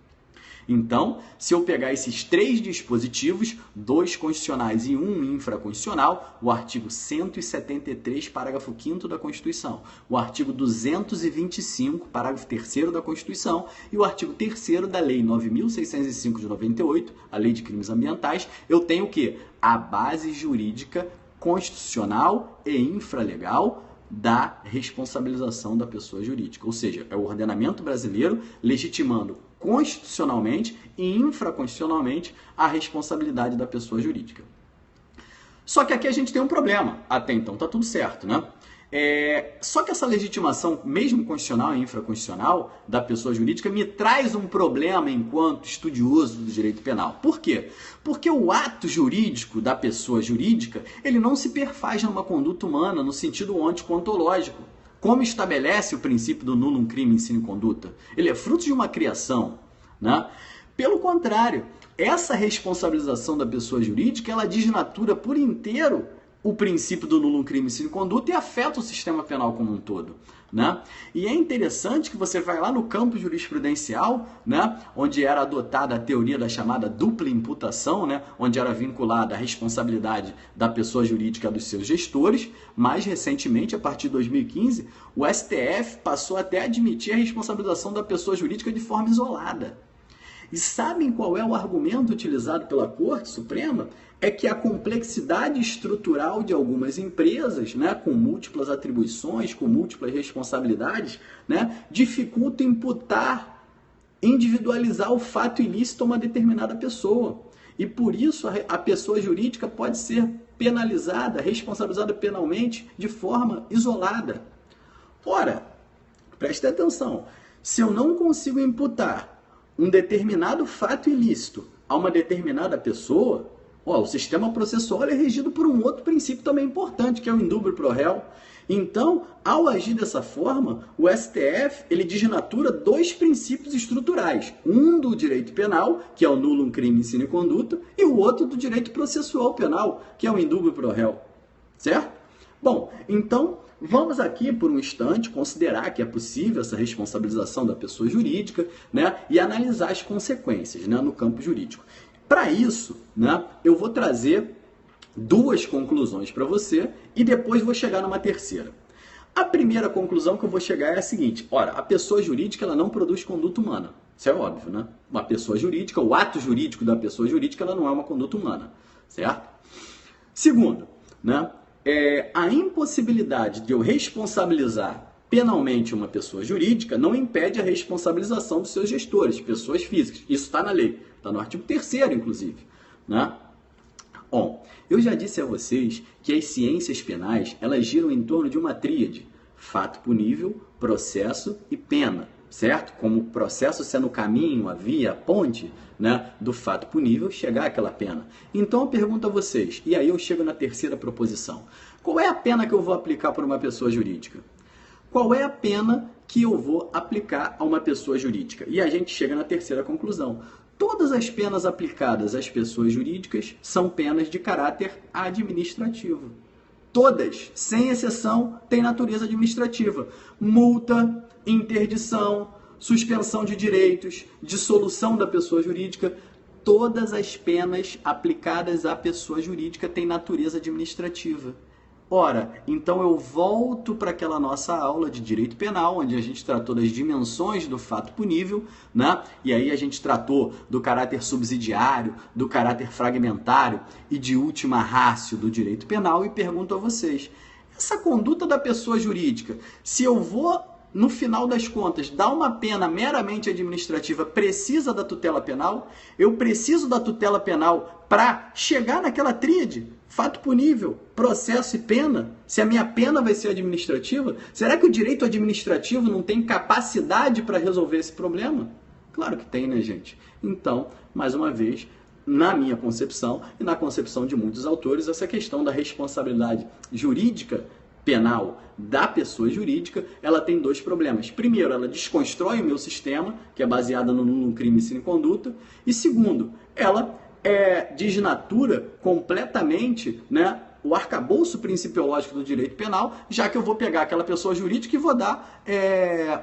Speaker 1: Então, se eu pegar esses 3 dispositivos, 2 constitucionais e 1 infraconstitucional, o artigo 173, parágrafo 5º da Constituição, o artigo 225, parágrafo 3º da Constituição e o artigo 3º da Lei 9.605 de 98, a Lei de Crimes Ambientais, eu tenho o quê? A base jurídica constitucional e infralegal da responsabilização da pessoa jurídica. Ou seja, é o ordenamento brasileiro legitimando constitucionalmente e infraconstitucionalmente a responsabilidade da pessoa jurídica. Só que aqui a gente tem um problema. Até então tá tudo certo, né? Só que essa legitimação, mesmo constitucional e infraconstitucional, da pessoa jurídica, me traz um problema enquanto estudioso do direito penal. Por quê? Porque o ato jurídico da pessoa jurídica, ele não se perfaz numa conduta humana, no sentido ontoontológico, como estabelece o princípio do nullum crimen sine conduta. Ele é fruto de uma criação, né? Pelo contrário, essa responsabilização da pessoa jurídica, ela desnatura por inteiro o princípio do nullum crimen sine conduta e afeta o sistema penal como um todo, né? E é interessante que você vai lá no campo jurisprudencial, né, onde era adotada a teoria da chamada dupla imputação, né, onde era vinculada a responsabilidade da pessoa jurídica dos seus gestores. Mais recentemente, a partir de 2015, o STF passou até a admitir a responsabilização da pessoa jurídica de forma isolada. E sabem qual é o argumento utilizado pela Corte Suprema? É que a complexidade estrutural de algumas empresas, né, com múltiplas atribuições, com múltiplas responsabilidades, né, dificulta imputar, individualizar o fato ilícito a uma determinada pessoa. E por isso a pessoa jurídica pode ser penalizada, responsabilizada penalmente de forma isolada. Ora, preste atenção, se eu não consigo imputar um determinado fato ilícito a uma determinada pessoa, o sistema processual é regido por um outro princípio também importante, que é o indúbio pro réu. Então, ao agir dessa forma, o STF ele desnatura dois princípios estruturais. Um do direito penal, que é o nullum crimen sine conduta, e o outro do direito processual penal, que é o indúbio pro réu. Certo? Bom, então, vamos aqui, por um instante, considerar que é possível essa responsabilização da pessoa jurídica, né, e analisar as consequências, né, no campo jurídico. Para isso, né, eu vou trazer duas conclusões para você e depois vou chegar numa terceira. A primeira conclusão que eu vou chegar é a seguinte: ora, a pessoa jurídica ela não produz conduta humana. Isso é óbvio, né? Uma pessoa jurídica, o ato jurídico da pessoa jurídica, ela não é uma conduta humana, certo? Segundo, né, a impossibilidade de eu responsabilizar penalmente uma pessoa jurídica não impede a responsabilização dos seus gestores, pessoas físicas. Isso está na lei, está no artigo 3º, inclusive, né? Bom, eu já disse a vocês que as ciências penais, elas giram em torno de uma tríade: fato punível, processo e pena, certo? Como o processo sendo o caminho, a via, a ponte, né, do fato punível chegar àquela pena. Então eu pergunto a vocês, e aí eu chego na terceira proposição: qual é a pena que eu vou aplicar para uma pessoa jurídica? Qual é a pena que eu vou aplicar a uma pessoa jurídica? E a gente chega na terceira conclusão: todas as penas aplicadas às pessoas jurídicas são penas de caráter administrativo. Todas, sem exceção, têm natureza administrativa. Multa, interdição, suspensão de direitos, dissolução da pessoa jurídica. Todas as penas aplicadas à pessoa jurídica têm natureza administrativa. Ora, então eu volto para aquela nossa aula de direito penal, onde a gente tratou das dimensões do fato punível, né? E aí a gente tratou do caráter subsidiário, do caráter fragmentário e de última ratio do direito penal, e pergunto a vocês: essa conduta da pessoa jurídica, se eu vou, no final das contas, dar uma pena meramente administrativa, precisa da tutela penal? Eu preciso da tutela penal para chegar naquela tríade: fato punível, processo e pena? Se a minha pena vai ser administrativa, será que o direito administrativo não tem capacidade para resolver esse problema? Claro que tem, né, gente? Então, mais uma vez, na minha concepção e na concepção de muitos autores, essa questão da responsabilidade jurídica penal da pessoa jurídica, ela tem dois problemas. Primeiro, ela desconstrói o meu sistema, que é baseado no nullum crimen sine conduta, e segundo, ela desnatura completamente, né, o arcabouço principiológico do direito penal, já que eu vou pegar aquela pessoa jurídica e vou dar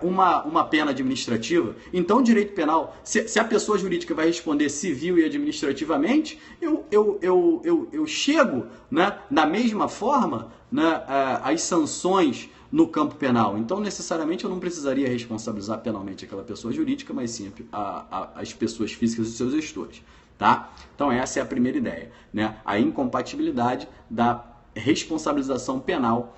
Speaker 1: uma pena administrativa. Então, o direito penal, se a pessoa jurídica vai responder civil e administrativamente, eu chego, né, da mesma forma, né, às sanções no campo penal. Então, necessariamente, eu não precisaria responsabilizar penalmente aquela pessoa jurídica, mas sim as pessoas físicas e seus gestores. Tá? Então essa é a primeira ideia, né? A incompatibilidade da responsabilização penal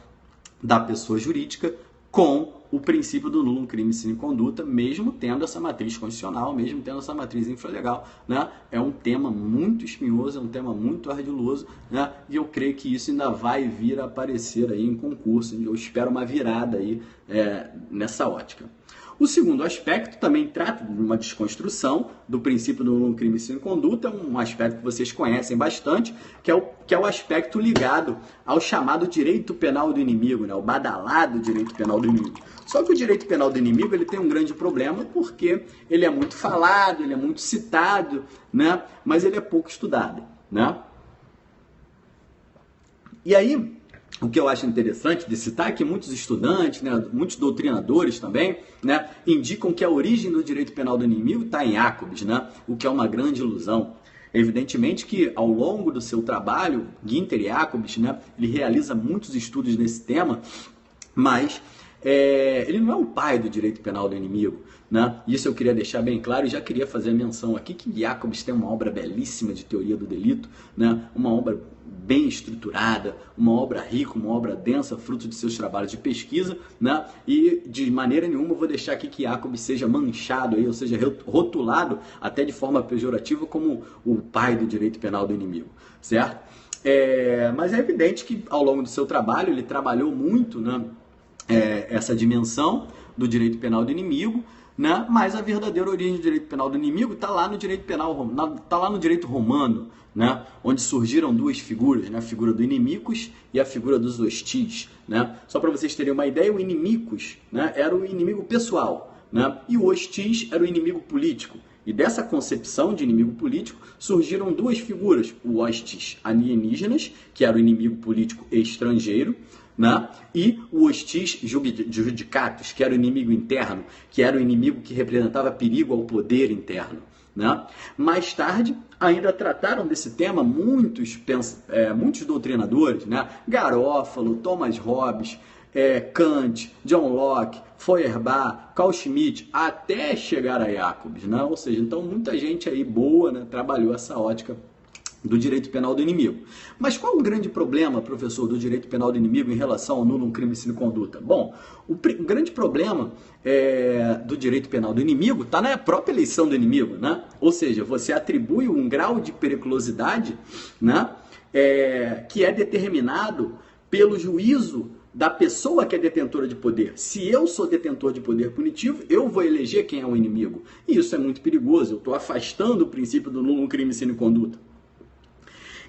Speaker 1: da pessoa jurídica com o princípio do nulo crime sine conduta, mesmo tendo essa matriz constitucional, mesmo tendo essa matriz infralegal, né? É um tema muito espinhoso, é um tema muito ardiloso, né? E eu creio que isso ainda vai vir a aparecer aí em concurso. Eu espero uma virada aí nessa ótica. O segundo aspecto também trata de uma desconstrução do princípio do nulo crime sine conduta, um aspecto que vocês conhecem bastante, que é o aspecto ligado ao chamado direito penal do inimigo, né? O badalado direito penal do inimigo. Só que o direito penal do inimigo ele tem um grande problema porque ele é muito falado, ele é muito citado, né? Mas ele é pouco estudado, né? E aí, o que eu acho interessante de citar é que muitos estudantes, né, muitos doutrinadores também, né, indicam que a origem do direito penal do inimigo está em Jacobs, né, o que é uma grande ilusão. Evidentemente que ao longo do seu trabalho, Günther Jacobs, né, ele realiza muitos estudos nesse tema, mas ele não é o pai do direito penal do inimigo, né? Isso eu queria deixar bem claro e já queria fazer a menção aqui que Jacobs tem uma obra belíssima de teoria do delito, né? Uma obra bem estruturada, uma obra rica, uma obra densa, fruto de seus trabalhos de pesquisa, né? E de maneira nenhuma eu vou deixar aqui que Jacobs seja manchado, aí, ou seja, rotulado até de forma pejorativa como o pai do direito penal do inimigo, certo? Mas é evidente que ao longo do seu trabalho ele trabalhou muito, né, essa dimensão do direito penal do inimigo, né? Mas a verdadeira origem do direito penal do inimigo está lá no direito penal, está lá no direito romano, né? Onde surgiram duas figuras, né? A figura do inimicus e a figura dos hostis, né? Só para vocês terem uma ideia, o inimicus, né, era o inimigo pessoal, né? E o hostis era o inimigo político. E dessa concepção de inimigo político surgiram duas figuras, o hostis alienígenas, que era o inimigo político estrangeiro, né? E o hostis judicatus, que era o inimigo interno, que era o inimigo que representava perigo ao poder interno, né? Mais tarde, ainda trataram desse tema muitos doutrinadores, né? Garófalo, Thomas Hobbes, Kant, John Locke, Feuerbach, Carl Schmitt, até chegar a Jacobs, né? Ou seja, então muita gente aí boa, né, trabalhou essa ótica do direito penal do inimigo. Mas qual o grande problema, professor, do direito penal do inimigo em relação ao nulo crime sine conduta? Bom, o grande problema do direito penal do inimigo está na própria eleição do inimigo, né? Ou seja, você atribui um grau de periculosidade, né, que é determinado pelo juízo da pessoa que é detentora de poder. Se eu sou detentor de poder punitivo, eu vou eleger quem é o inimigo. E isso é muito perigoso. Eu estou afastando o princípio do nulo crime sine conduta.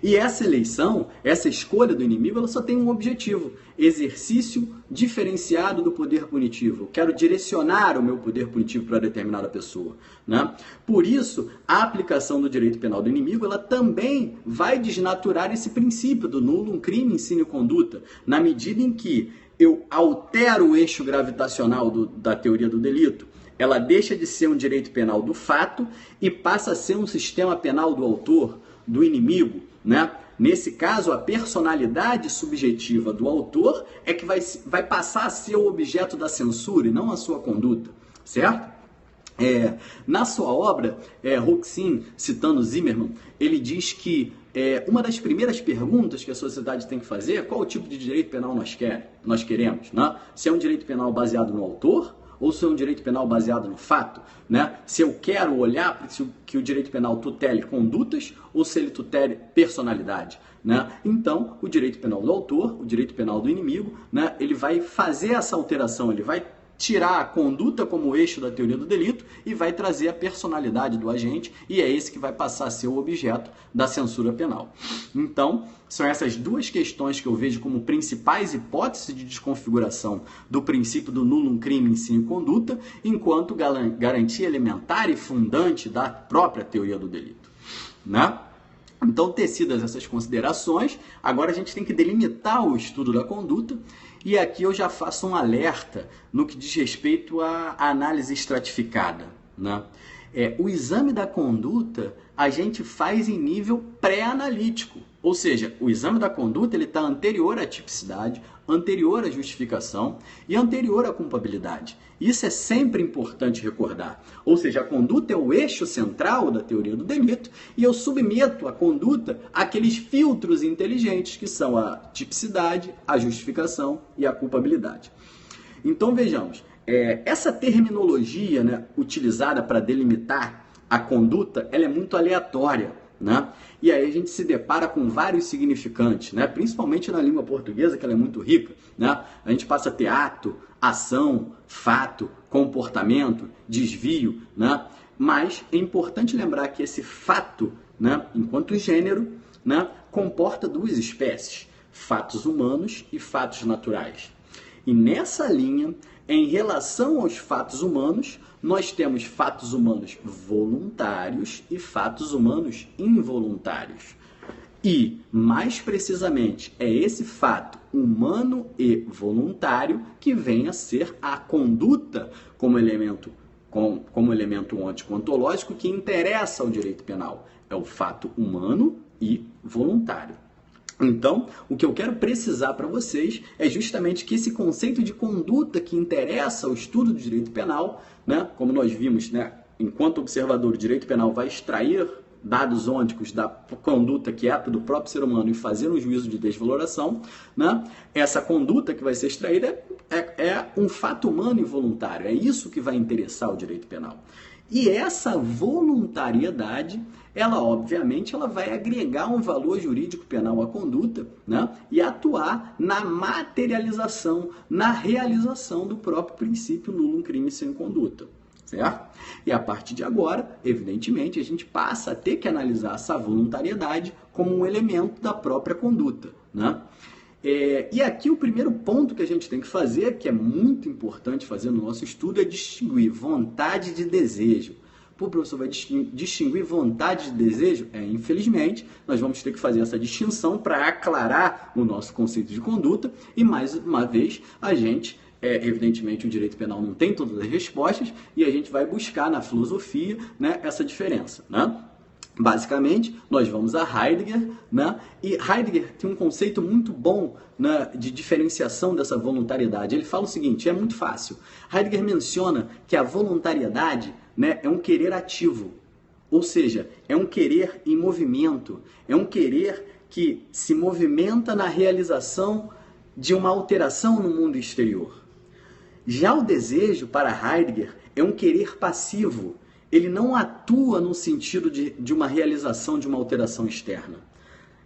Speaker 1: E essa eleição, essa escolha do inimigo, ela só tem um objetivo: exercício diferenciado do poder punitivo. Eu quero direcionar o meu poder punitivo para determinada pessoa, né? Por isso, a aplicação do direito penal do inimigo, ela também vai desnaturar esse princípio do nulo crime sine conduta, na medida em que eu altero o eixo gravitacional da teoria do delito. Ela deixa de ser um direito penal do fato e passa a ser um sistema penal do autor, do inimigo, né? Nesse caso, a personalidade subjetiva do autor é que vai passar a ser o objeto da censura e não a sua conduta, certo? Na sua obra, Roxin, citando Zimmermann, ele diz que uma das primeiras perguntas que a sociedade tem que fazer é qual o tipo de direito penal nós queremos, né? Se é um direito penal baseado no autor ou se é um direito penal baseado no fato, né? Se eu quero olhar para que o direito penal tutele condutas ou se ele tutele personalidade, né? Então, o direito penal do autor, o direito penal do inimigo, né, ele vai fazer essa alteração, ele vai tirar a conduta como eixo da teoria do delito e vai trazer a personalidade do agente, e é esse que vai passar a ser o objeto da censura penal. Então, são essas duas questões que eu vejo como principais hipóteses de desconfiguração do princípio do nulo crime sine conduta, enquanto garantia elementar e fundante da própria teoria do delito, né? Então, tecidas essas considerações, agora a gente tem que delimitar o estudo da conduta, e aqui eu já faço um alerta no que diz respeito à análise estratificada, né? O exame da conduta a gente faz em nível pré-analítico, ou seja, o exame da conduta ele está anterior à tipicidade, anterior à justificação e anterior à culpabilidade. Isso é sempre importante recordar. Ou seja, a conduta é o eixo central da teoria do delito e eu submeto a conduta àqueles filtros inteligentes que são a tipicidade, a justificação e a culpabilidade. Então vejamos, essa terminologia, né, utilizada para delimitar a conduta, ela é muito aleatória, né? E aí a gente se depara com vários significantes, né? Principalmente na língua portuguesa, que ela é muito rica, né? A gente passa a ter ato, ação, fato, comportamento, desvio, né? Mas é importante lembrar que esse fato, né, enquanto gênero, né, comporta duas espécies, fatos humanos e fatos naturais. E nessa linha, em relação aos fatos humanos, nós temos fatos humanos voluntários e fatos humanos involuntários. E, mais precisamente, é esse fato humano e voluntário que vem a ser a conduta como elemento ontológico que interessa ao direito penal. É o fato humano e voluntário. Então, o que eu quero precisar para vocês é justamente que esse conceito de conduta que interessa ao estudo do direito penal, né, como nós vimos, né, enquanto observador, o direito penal vai extrair dados ônticos da conduta que é do próprio ser humano e fazer um juízo de desvaloração, né, essa conduta que vai ser extraída é um fato humano e voluntário. É isso que vai interessar o direito penal. E essa voluntariedade, ela obviamente ela vai agregar um valor jurídico penal à conduta, né? E atuar na materialização, na realização do próprio princípio nullum crimen sem conduta, certo? E a partir de agora, evidentemente, a gente passa a ter que analisar essa voluntariedade como um elemento da própria conduta, né? E aqui o primeiro ponto que a gente tem que fazer, que é muito importante fazer no nosso estudo, é distinguir vontade de desejo. Pô, professor, vai distinguir vontade de desejo? Infelizmente, nós vamos ter que fazer essa distinção para aclarar o nosso conceito de conduta e, mais uma vez, a gente, evidentemente, o direito penal não tem todas as respostas e a gente vai buscar na filosofia, né, essa diferença, né? Basicamente, nós vamos a Heidegger, né? E Heidegger tem um conceito muito bom, né, de diferenciação dessa voluntariedade. Ele fala o seguinte, é muito fácil. Heidegger menciona que a voluntariedade, né, é um querer ativo, ou seja, é um querer em movimento, é um querer que se movimenta na realização de uma alteração no mundo exterior. Já o desejo, para Heidegger, é um querer passivo. Ele não atua no sentido de uma realização de uma alteração externa.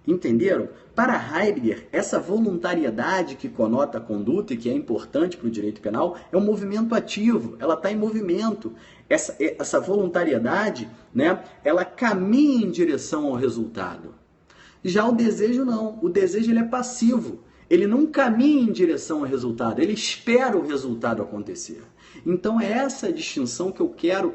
Speaker 1: Entenderam? Para Heidegger, essa voluntariedade que conota a conduta e que é importante para o direito penal é um movimento ativo, ela está em movimento. Essa voluntariedade, né, ela caminha em direção ao resultado. Já o desejo não, o desejo ele é passivo. Ele não caminha em direção ao resultado, ele espera o resultado acontecer. Então é essa distinção que eu quero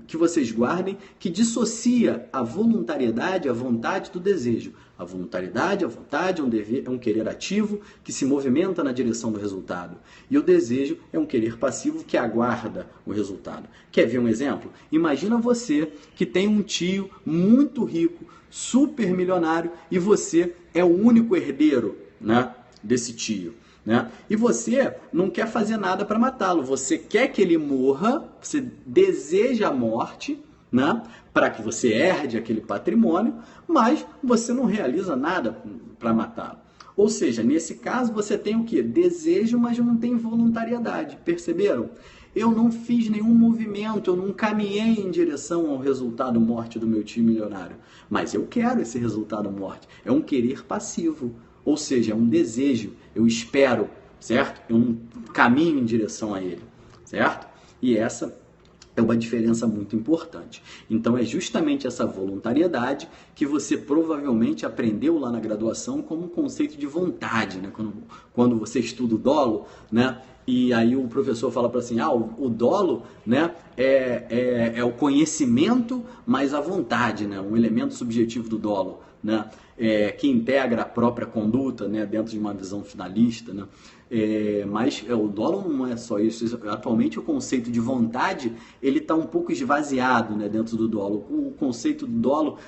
Speaker 1: que vocês guardem, que dissocia a voluntariedade, a vontade do desejo. A voluntariedade, a vontade é um querer ativo que se movimenta na direção do resultado. E o desejo é um querer passivo que aguarda o resultado. Quer ver um exemplo? Imagina você que tem um tio muito rico, super milionário, e você é o único herdeiro, né, desse tio. Né? E você não quer fazer nada para matá-lo, você quer que ele morra, você deseja a morte, né? Para que você herde aquele patrimônio, mas você não realiza nada para matá-lo. Ou seja, nesse caso você tem o quê? Desejo, mas não tem voluntariedade, perceberam? Eu não fiz nenhum movimento, eu não caminhei em direção ao resultado morte do meu tio milionário, mas eu quero esse resultado morte, é um querer passivo. Ou seja, é um desejo, eu espero, certo? Eu não caminho em direção a ele, certo? E essa é uma diferença muito importante. Então é justamente essa voluntariedade que você provavelmente aprendeu lá na graduação como um conceito de vontade, né? Quando você estuda o dolo, né? E aí o professor fala para assim, o dolo, né, é o conhecimento mais a vontade, né? Um elemento subjetivo do dolo, né? Que integra a própria conduta, né, dentro de uma visão finalista, né? Mas o dolo não é só isso. Atualmente o conceito de vontade ele está um pouco esvaziado, né, dentro do dolo. O conceito do dolo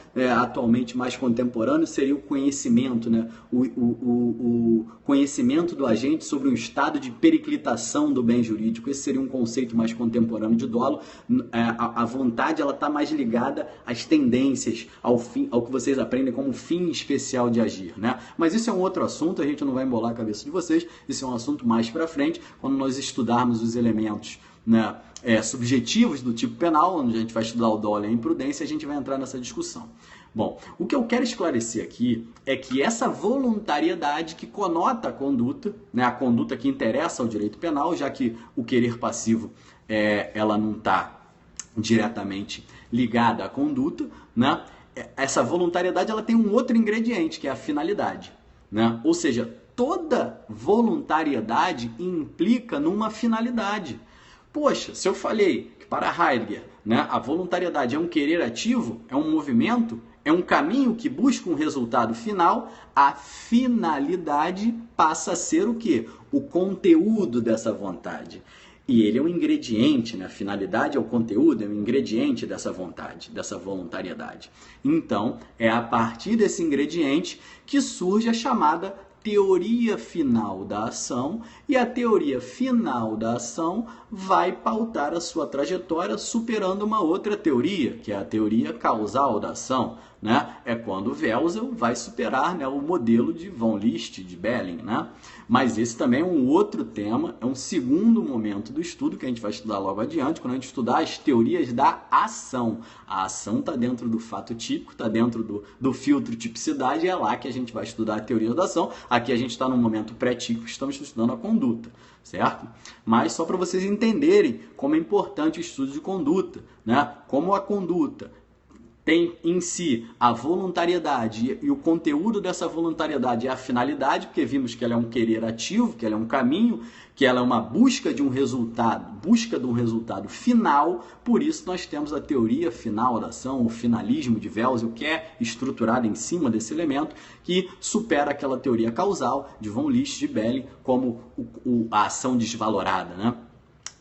Speaker 1: atualmente mais contemporâneo seria o conhecimento, né? O conhecimento do agente sobre um estado de periclitação do bem jurídico. Esse seria um conceito mais contemporâneo de dolo. A vontade ela está mais ligada às tendências, ao que vocês aprendem como como fim especial de agir, né? Mas isso é um outro assunto, a gente não vai embolar a cabeça de vocês, isso é um assunto mais para frente, quando nós estudarmos os elementos, né, subjetivos do tipo penal, onde a gente vai estudar o dolo e a imprudência, a gente vai entrar nessa discussão. Bom, o que eu quero esclarecer aqui é que essa voluntariedade que conota a conduta, né, a conduta que interessa ao direito penal, já que o querer passivo ela não está diretamente ligada à conduta, né, essa voluntariedade ela tem um outro ingrediente, que é a finalidade, né? Ou seja, toda voluntariedade implica numa finalidade. Poxa, se eu falei que para Heidegger, né, a voluntariedade é um querer ativo, é um movimento, é um caminho que busca um resultado final, a finalidade passa a ser o quê? O conteúdo dessa vontade. E ele é um ingrediente, né? A finalidade é o conteúdo, é um ingrediente dessa vontade, dessa voluntariedade. Então, é a partir desse ingrediente que surge a chamada teoria final da ação, e a teoria final da ação vai pautar a sua trajetória superando uma outra teoria, que é a teoria causal da ação, né? É quando Welsel vai superar, né, o modelo de von List, de Belling, né? Mas esse também é um outro tema, é um segundo momento do estudo que a gente vai estudar logo adiante, quando a gente estudar as teorias da ação. A ação está dentro do fato típico, está dentro do filtro tipicidade, e é lá que a gente vai estudar a teoria da ação. Aqui a gente está no momento pré-típico, estamos estudando a conduta, certo? Mas só para vocês entenderem como é importante o estudo de conduta, né? Como a conduta tem em si a voluntariedade e o conteúdo dessa voluntariedade é a finalidade, porque vimos que ela é um querer ativo, que ela é um caminho, que ela é uma busca de um resultado final. Por isso nós temos a teoria final da ação, o finalismo de Welsel, que é estruturada em cima desse elemento, que supera aquela teoria causal de von List, de Belling, como a ação desvalorada, né?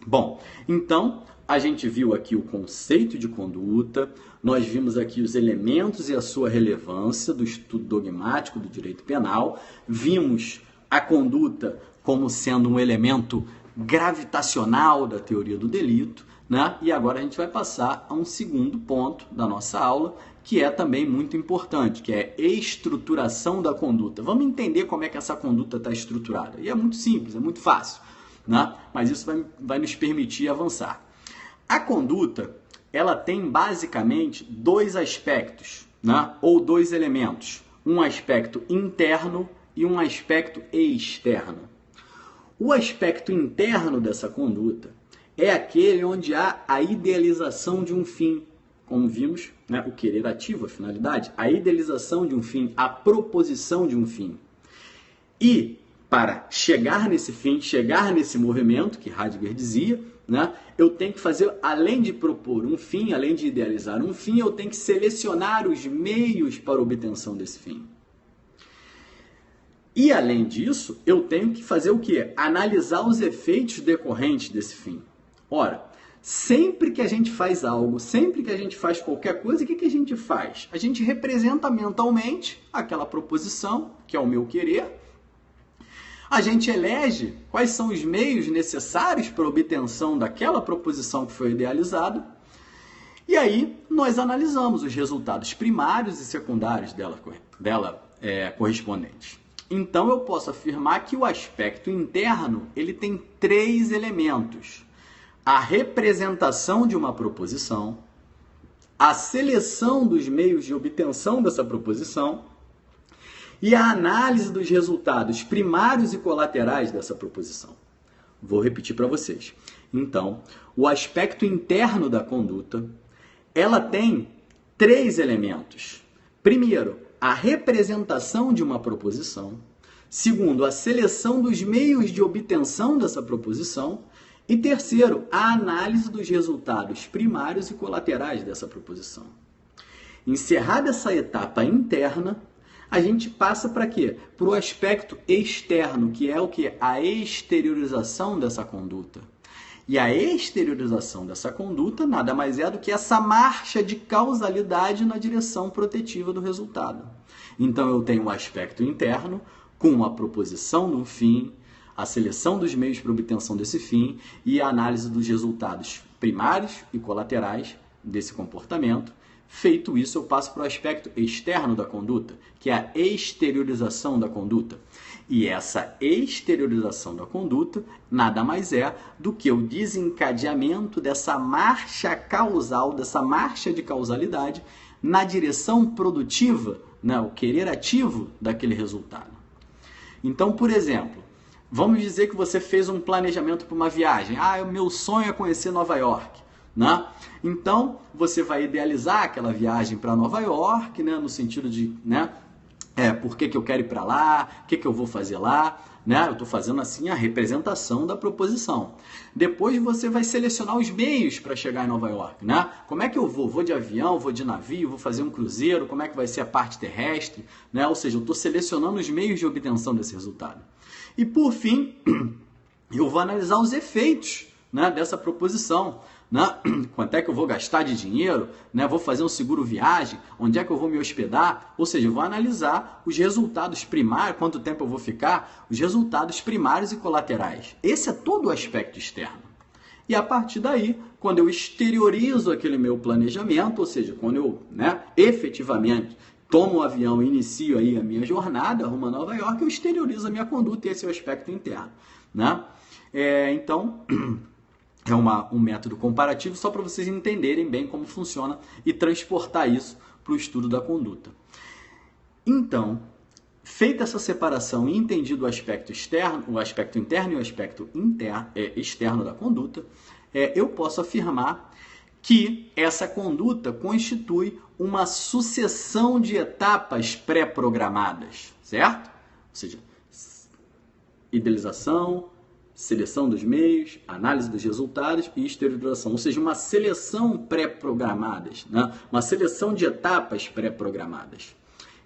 Speaker 1: Bom, então a gente viu aqui o conceito de conduta, nós vimos aqui os elementos e a sua relevância do estudo dogmático do direito penal, vimos a conduta como sendo um elemento gravitacional da teoria do delito, né? E agora a gente vai passar a um segundo ponto da nossa aula, que é também muito importante, que é a estruturação da conduta. Vamos entender como é que essa conduta está estruturada. E é muito simples, é muito fácil, né? Mas isso vai nos permitir avançar. A conduta, ela tem basicamente dois aspectos, né? Ou dois elementos, um aspecto interno e um aspecto externo. O aspecto interno dessa conduta é aquele onde há a idealização de um fim, como vimos, né? O querer ativo, a finalidade, a idealização de um fim, a proposição de um fim. E para chegar nesse fim, chegar nesse movimento, que Heidegger dizia, né, eu tenho que fazer, além de propor um fim, além de idealizar um fim, eu tenho que selecionar os meios para a obtenção desse fim. E, além disso, eu tenho que fazer o quê? Analisar os efeitos decorrentes desse fim. Ora, sempre que a gente faz algo, sempre que a gente faz qualquer coisa, o que a gente faz? A gente representa mentalmente aquela proposição, que é o meu querer. A gente elege quais são os meios necessários para a obtenção daquela proposição que foi idealizada. E aí nós analisamos os resultados primários e secundários dela correspondentes. Então eu posso afirmar que o aspecto interno ele tem três elementos: a representação de uma proposição, a seleção dos meios de obtenção dessa proposição e a análise dos resultados primários e colaterais dessa proposição. Vou repetir para vocês. Então, o aspecto interno da conduta, ela tem três elementos. Primeiro, a representação de uma proposição. Segundo, a seleção dos meios de obtenção dessa proposição. E terceiro, a análise dos resultados primários e colaterais dessa proposição. Encerrada essa etapa interna, a gente passa para quê? Para o aspecto externo, que é o quê? A exteriorização dessa conduta. E a exteriorização dessa conduta nada mais é do que essa marcha de causalidade na direção protetiva do resultado. Então eu tenho o aspecto interno, com a proposição do fim, a seleção dos meios para obtenção desse fim e a análise dos resultados primários e colaterais desse comportamento, Feito isso, eu passo para o aspecto externo da conduta, que é a exteriorização da conduta. E essa exteriorização da conduta nada mais é do que o desencadeamento dessa marcha causal, dessa marcha de causalidade na direção produtiva, né, o querer ativo daquele resultado. Então, por exemplo, vamos dizer que você fez um planejamento para uma viagem. O meu sonho é conhecer Nova York. Né? Então, você vai idealizar aquela viagem para Nova York, né? No sentido de, né? Por que eu quero ir para lá, o que eu vou fazer lá, né? Eu estou fazendo assim a representação da proposição. Depois você vai selecionar os meios para chegar em Nova York, né? Como é que eu vou? Vou de avião, vou de navio, vou fazer um cruzeiro, como é que vai ser a parte terrestre, né? Ou seja, eu estou selecionando os meios de obtenção desse resultado. E por fim, eu vou analisar os efeitos, né, dessa proposição. Né? Quanto é que eu vou gastar de dinheiro, né? Vou fazer um seguro viagem, onde é que eu vou me hospedar, ou seja, eu vou analisar os resultados primários, quanto tempo eu vou ficar, os resultados primários e colaterais. Esse é todo o aspecto externo. E a partir daí, quando eu exteriorizo aquele meu planejamento, ou seja, quando eu, né, efetivamente tomo um avião e inicio aí a minha jornada rumo a Nova York, eu exteriorizo a minha conduta, e esse é o aspecto interno. Né? Então... é um método comparativo só para vocês entenderem bem como funciona e transportar isso para o estudo da conduta. Então, feita essa separação e entendido o aspecto externo, o aspecto interno e o aspecto externo da conduta, eu posso afirmar que essa conduta constitui uma sucessão de etapas pré-programadas, certo? Ou seja, idealização, seleção dos meios, análise dos resultados e exteriorização, ou seja, uma seleção pré-programadas, né? Uma seleção de etapas pré-programadas.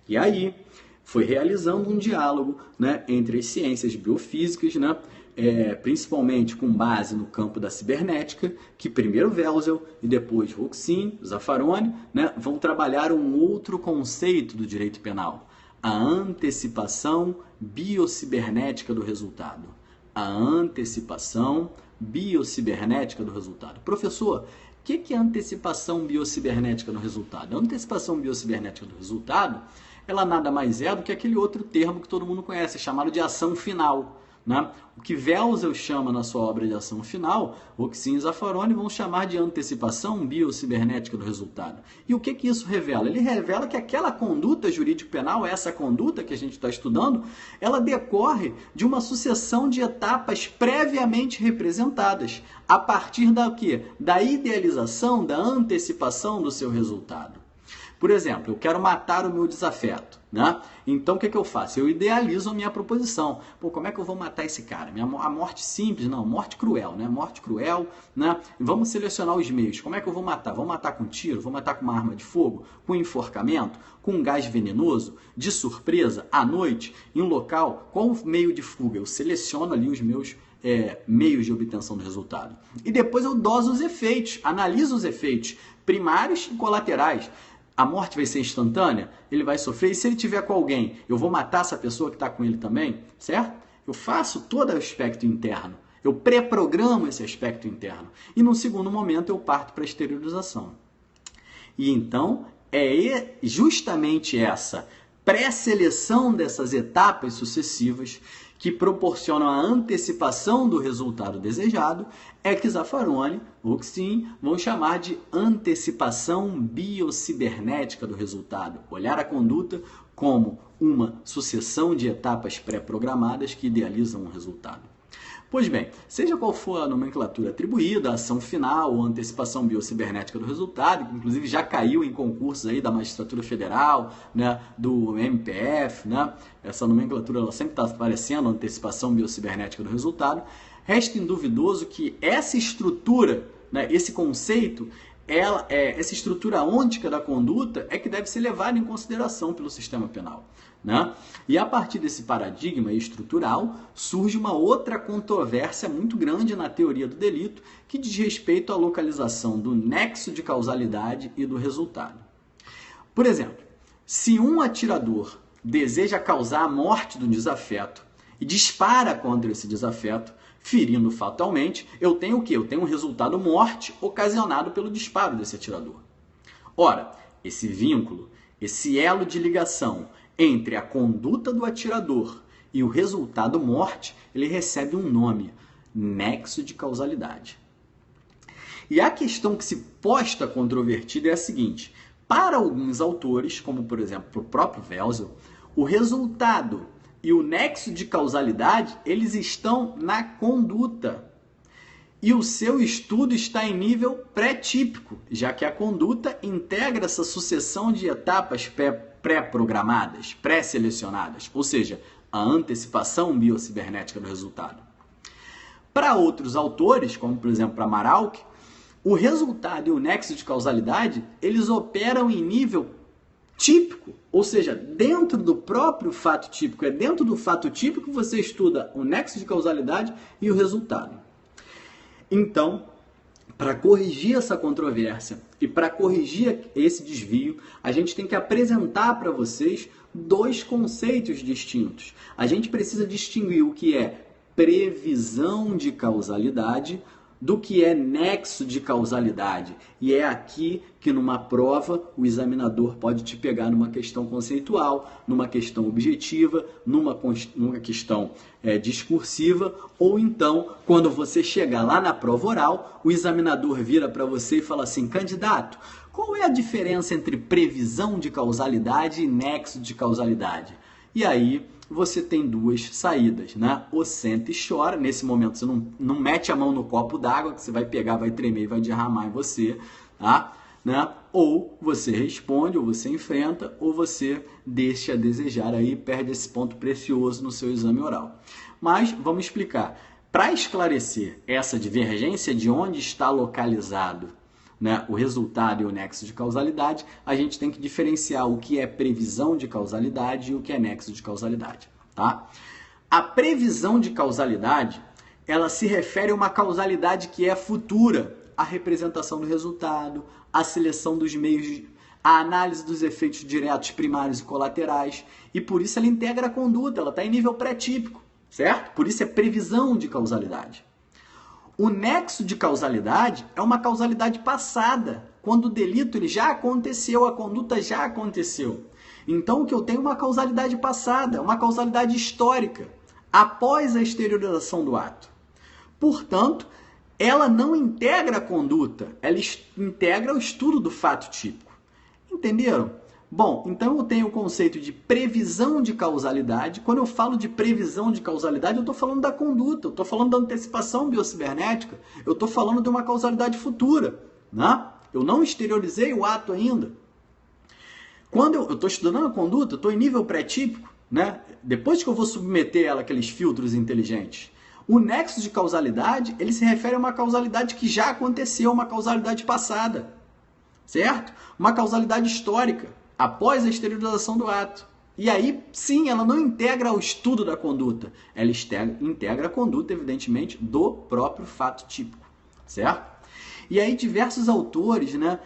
Speaker 1: E aí foi realizando um diálogo, né, entre as ciências biofísicas, né, principalmente com base no campo da cibernética, que primeiro Welzel e depois Roxin, Zaffaroni, né, vão trabalhar um outro conceito do direito penal, a antecipação biocibernética do resultado. A antecipação biocibernética do resultado. Professor, o que é antecipação biocibernética do resultado? A antecipação biocibernética do resultado, ela nada mais é do que aquele outro termo que todo mundo conhece, chamado de ação final. Né? O que Welzel chama na sua obra de ação final, Roxin e Zaffaroni vão chamar de antecipação biocibernética do resultado. E o que isso revela? Ele revela que aquela conduta jurídico-penal, essa conduta que a gente está estudando, ela decorre de uma sucessão de etapas previamente representadas, a partir da quê? Da idealização, da antecipação do seu resultado. Por exemplo, eu quero matar o meu desafeto, né? Então, o que eu faço? Eu idealizo a minha proposição. Pô, como é que eu vou matar esse cara? A morte simples? Não, morte cruel, né? Morte cruel, né? Vamos selecionar os meios. Como é que eu vou matar? Vou matar com tiro? Vou matar com uma arma de fogo? Com enforcamento? Com um gás venenoso? De surpresa? À noite? Em um local? Qual o meio de fuga? Eu seleciono ali os meus meios de obtenção do resultado. E depois eu doso os efeitos, analiso os efeitos primários e colaterais. A morte vai ser instantânea? Ele vai sofrer? E se ele tiver com alguém, eu vou matar essa pessoa que está com ele também? Certo? Eu faço todo o aspecto interno. Eu pré-programo esse aspecto interno. E num segundo momento eu parto para a exteriorização. E então é justamente essa pré-seleção dessas etapas sucessivas que proporcionam a antecipação do resultado desejado, é que Zaffaroni, Roxin, vão chamar de antecipação biocibernética do resultado. Olhar a conduta como uma sucessão de etapas pré-programadas que idealizam um resultado. Pois bem, seja qual for a nomenclatura atribuída, a ação final ou antecipação biocibernética do resultado, que inclusive já caiu em concursos aí da Magistratura Federal, né, do MPF, né, essa nomenclatura ela sempre está aparecendo, antecipação biocibernética do resultado, resta induvidoso que essa estrutura, né, esse conceito, essa estrutura ôntica da conduta é que deve ser levada em consideração pelo sistema penal. Né? E a partir desse paradigma estrutural surge uma outra controvérsia muito grande na teoria do delito que diz respeito à localização do nexo de causalidade e do resultado. Por exemplo, se um atirador deseja causar a morte do desafeto e dispara contra esse desafeto, ferindo fatalmente, eu tenho o quê? Eu tenho um resultado morte ocasionado pelo disparo desse atirador. Ora, esse vínculo, esse elo de ligação entre a conduta do atirador e o resultado morte, ele recebe um nome, nexo de causalidade. E a questão que se posta controvertida é a seguinte: para alguns autores, como por exemplo o próprio Welzel, o resultado e o nexo de causalidade, eles estão na conduta. E o seu estudo está em nível pré-típico, já que a conduta integra essa sucessão de etapas pré-programadas, pré-selecionadas, ou seja, a antecipação biocibernética do resultado. Para outros autores, como por exemplo para Maralk, o resultado e o nexo de causalidade, eles operam em nível típico, ou seja, dentro do próprio fato típico. É dentro do fato típico que você estuda o nexo de causalidade e o resultado. Então, para corrigir essa controvérsia e para corrigir esse desvio, a gente tem que apresentar para vocês dois conceitos distintos. A gente precisa distinguir o que é previsão de causalidade do que é nexo de causalidade. E é aqui que numa prova o examinador pode te pegar numa questão conceitual, numa questão objetiva, numa questão discursiva, ou então, quando você chegar lá na prova oral, o examinador vira para você e fala assim: candidato, qual é a diferença entre previsão de causalidade e nexo de causalidade? E aí você tem duas saídas, né? Ou senta e chora, nesse momento você não mete a mão no copo d'água, que você vai pegar, vai tremer e vai derramar em você, tá? Né? Ou você responde, ou você enfrenta, ou você deixa a desejar aí, perde esse ponto precioso no seu exame oral. Mas vamos explicar. Para esclarecer essa divergência de onde está localizado, né, o resultado e o nexo de causalidade, a gente tem que diferenciar o que é previsão de causalidade e o que é nexo de causalidade, tá? A previsão de causalidade, ela se refere a uma causalidade que é futura, a representação do resultado, a seleção dos meios, a análise dos efeitos diretos, primários e colaterais, e por isso ela integra a conduta, ela está em nível pré-típico, certo? Por isso é previsão de causalidade. O nexo de causalidade é uma causalidade passada, quando o delito ele já aconteceu, a conduta já aconteceu. Então, o que eu tenho é uma causalidade passada, uma causalidade histórica, após a exteriorização do ato. Portanto, ela não integra a conduta, ela integra o estudo do fato típico. Entenderam? Bom, então eu tenho o conceito de previsão de causalidade. Quando eu falo de previsão de causalidade, eu estou falando da conduta, eu estou falando da antecipação biocibernética, eu estou falando de uma causalidade futura, né? Eu não exteriorizei o ato ainda. Quando eu estou estudando a conduta, eu estou em nível pré-típico, né? Depois que eu vou submeter ela àqueles filtros inteligentes. O nexo de causalidade, ele se refere a uma causalidade que já aconteceu, uma causalidade passada, certo? Uma causalidade histórica, após a exteriorização do ato. E aí, sim, ela não integra o estudo da conduta, ela integra a conduta, evidentemente, do próprio fato típico, certo? E aí diversos autores, né,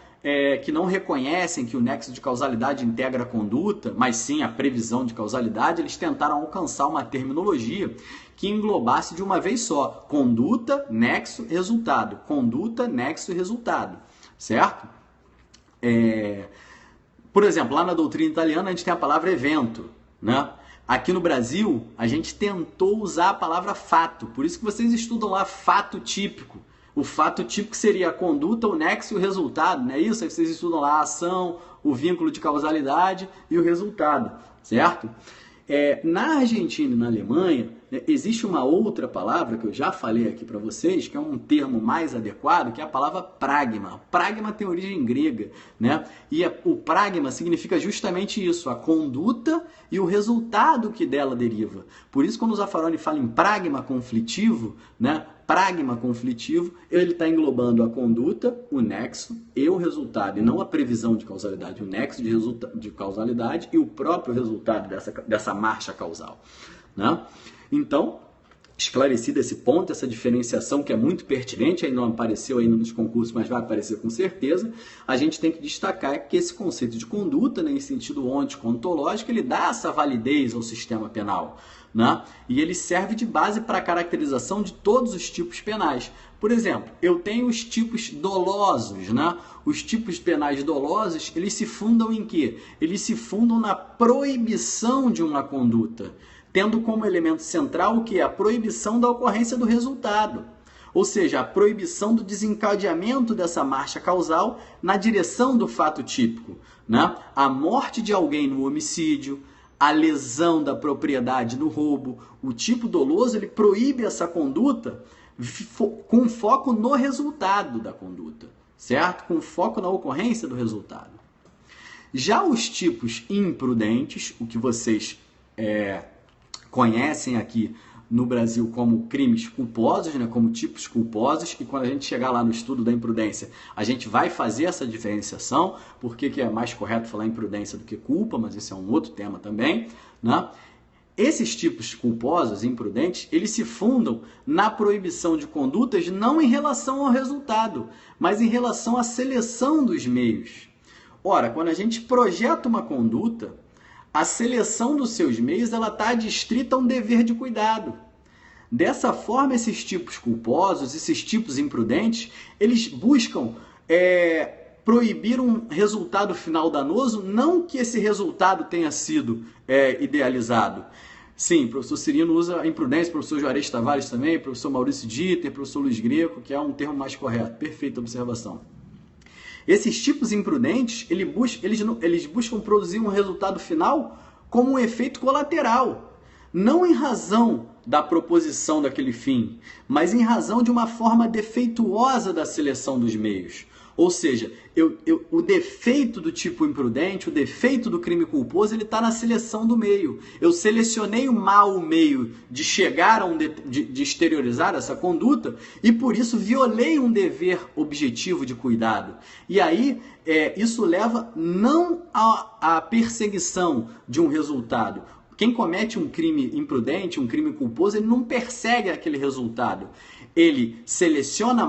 Speaker 1: que não reconhecem que o nexo de causalidade integra a conduta, mas sim a previsão de causalidade, eles tentaram alcançar uma terminologia que englobasse de uma vez só conduta, nexo, resultado. Conduta, nexo e resultado, certo? Por exemplo, lá na doutrina italiana a gente tem a palavra evento, né? Aqui no Brasil a gente tentou usar a palavra fato, por isso que vocês estudam lá fato típico. O fato típico seria a conduta, o nexo e o resultado, não é isso? Aí vocês estudam lá a ação, o vínculo de causalidade e o resultado, certo? Na Argentina e na Alemanha, né, existe uma outra palavra que eu já falei aqui para vocês, que é um termo mais adequado, que é a palavra pragma. Pragma tem origem grega, né? E o pragma significa justamente isso, a conduta e o resultado que dela deriva. Por isso, quando o Zaffaroni fala em pragma conflitivo, né? Pragma conflitivo, ele está englobando a conduta, o nexo e o resultado, e não a previsão de causalidade, o nexo de causalidade e o próprio resultado dessa marcha causal, né? Então, esclarecido esse ponto, essa diferenciação que é muito pertinente, ainda não apareceu ainda nos concursos, mas vai aparecer com certeza. A gente tem que destacar que esse conceito de conduta, né, em sentido ontológico, ele dá essa validez ao sistema penal, né? E ele serve de base para a caracterização de todos os tipos penais. Por exemplo, eu tenho os tipos dolosos, né? Os tipos penais dolosos, eles se fundam em quê? Eles se fundam na proibição de uma conduta, tendo como elemento central o que? A proibição da ocorrência do resultado. Ou seja, a proibição do desencadeamento dessa marcha causal na direção do fato típico, né? A morte de alguém no homicídio, a lesão da propriedade no roubo. O tipo doloso, ele proíbe essa conduta com foco no resultado da conduta, certo? Com foco na ocorrência do resultado. Já os tipos imprudentes, o que vocês conhecem aqui no Brasil como crimes culposos, né, como tipos culposos, e quando a gente chegar lá no estudo da imprudência, a gente vai fazer essa diferenciação, porque que é mais correto falar imprudência do que culpa, mas esse é um outro tema também, né? Esses tipos culposos, imprudentes, eles se fundam na proibição de condutas não em relação ao resultado, mas em relação à seleção dos meios. Ora, quando a gente projeta uma conduta, a seleção dos seus meios ela está adstrita a um dever de cuidado. Dessa forma, esses tipos culposos, esses tipos imprudentes, eles buscam proibir um resultado final danoso, não que esse resultado tenha sido idealizado. Sim, o professor Cirino usa a imprudência, o professor Juarez Tavares também, o professor Maurício Dieter, o professor Luiz Greco, que é um termo mais correto. Perfeita observação. Esses tipos imprudentes, eles buscam produzir um resultado final como um efeito colateral, não em razão da proposição daquele fim, mas em razão de uma forma defeituosa da seleção dos meios. Ou seja, o defeito do tipo imprudente, o defeito do crime culposo, ele está na seleção do meio. Eu selecionei o mau meio de chegar a de exteriorizar essa conduta e, por isso, violei um dever objetivo de cuidado. E aí, isso leva não à perseguição de um resultado. Quem comete um crime imprudente, um crime culposo, ele não persegue aquele resultado. Ele seleciona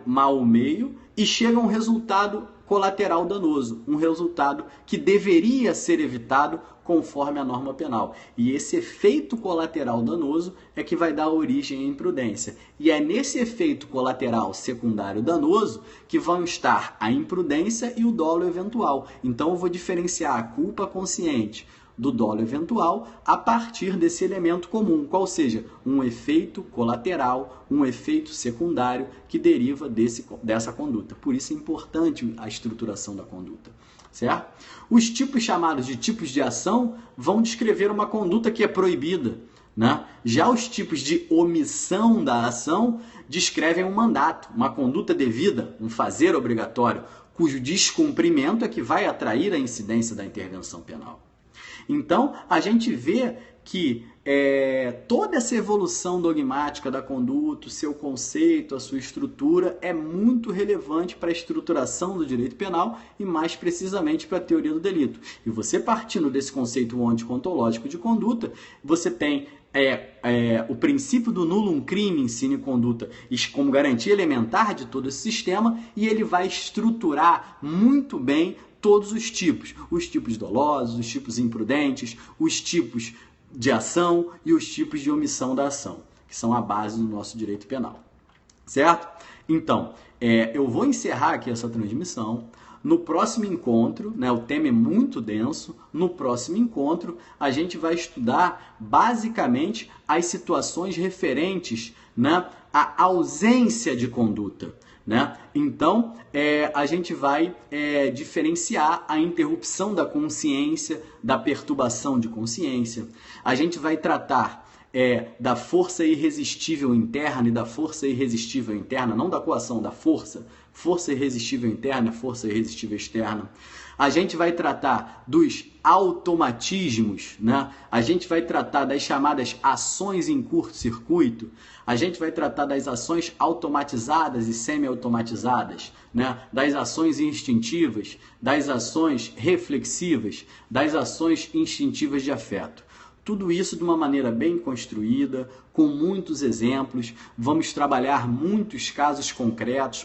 Speaker 1: mal o meio e chega a um resultado colateral danoso, um resultado que deveria ser evitado conforme a norma penal. E esse efeito colateral danoso é que vai dar origem à imprudência. E é nesse efeito colateral secundário danoso que vão estar a imprudência e o dolo eventual. Então eu vou diferenciar a culpa consciente do dolo eventual a partir desse elemento comum, qual seja um efeito colateral, um efeito secundário que deriva dessa conduta. Por isso é importante a estruturação da conduta, certo? Os tipos chamados de tipos de ação vão descrever uma conduta que é proibida, né? Já os tipos de omissão da ação descrevem um mandato, uma conduta devida, um fazer obrigatório, cujo descumprimento é que vai atrair a incidência da intervenção penal. Então, a gente vê que toda essa evolução dogmática da conduta, o seu conceito, a sua estrutura, é muito relevante para a estruturação do direito penal e, mais precisamente, para a teoria do delito. E você, partindo desse conceito ontológico de conduta, você tem o princípio do nullum crimen sine conduta como garantia elementar de todo esse sistema, e ele vai estruturar muito bem todos os tipos dolosos, os tipos imprudentes, os tipos de ação e os tipos de omissão da ação, que são a base do nosso direito penal, certo? Então, eu vou encerrar aqui essa transmissão. No próximo encontro, né, o tema é muito denso, no próximo encontro a gente vai estudar basicamente as situações referentes, né, à ausência de conduta. Né? Então, a gente vai diferenciar a interrupção da consciência, da perturbação de consciência. A gente vai tratar da força irresistível interna e da força irresistível interna, não da coação, da força irresistível interna, força irresistível externa. A gente vai tratar dos automatismos, né? A gente vai tratar das chamadas ações em curto-circuito, a gente vai tratar das ações automatizadas e semi-automatizadas, né? Das ações instintivas, das ações reflexivas, das ações instintivas de afeto. Tudo isso de uma maneira bem construída, com muitos exemplos. Vamos trabalhar muitos casos concretos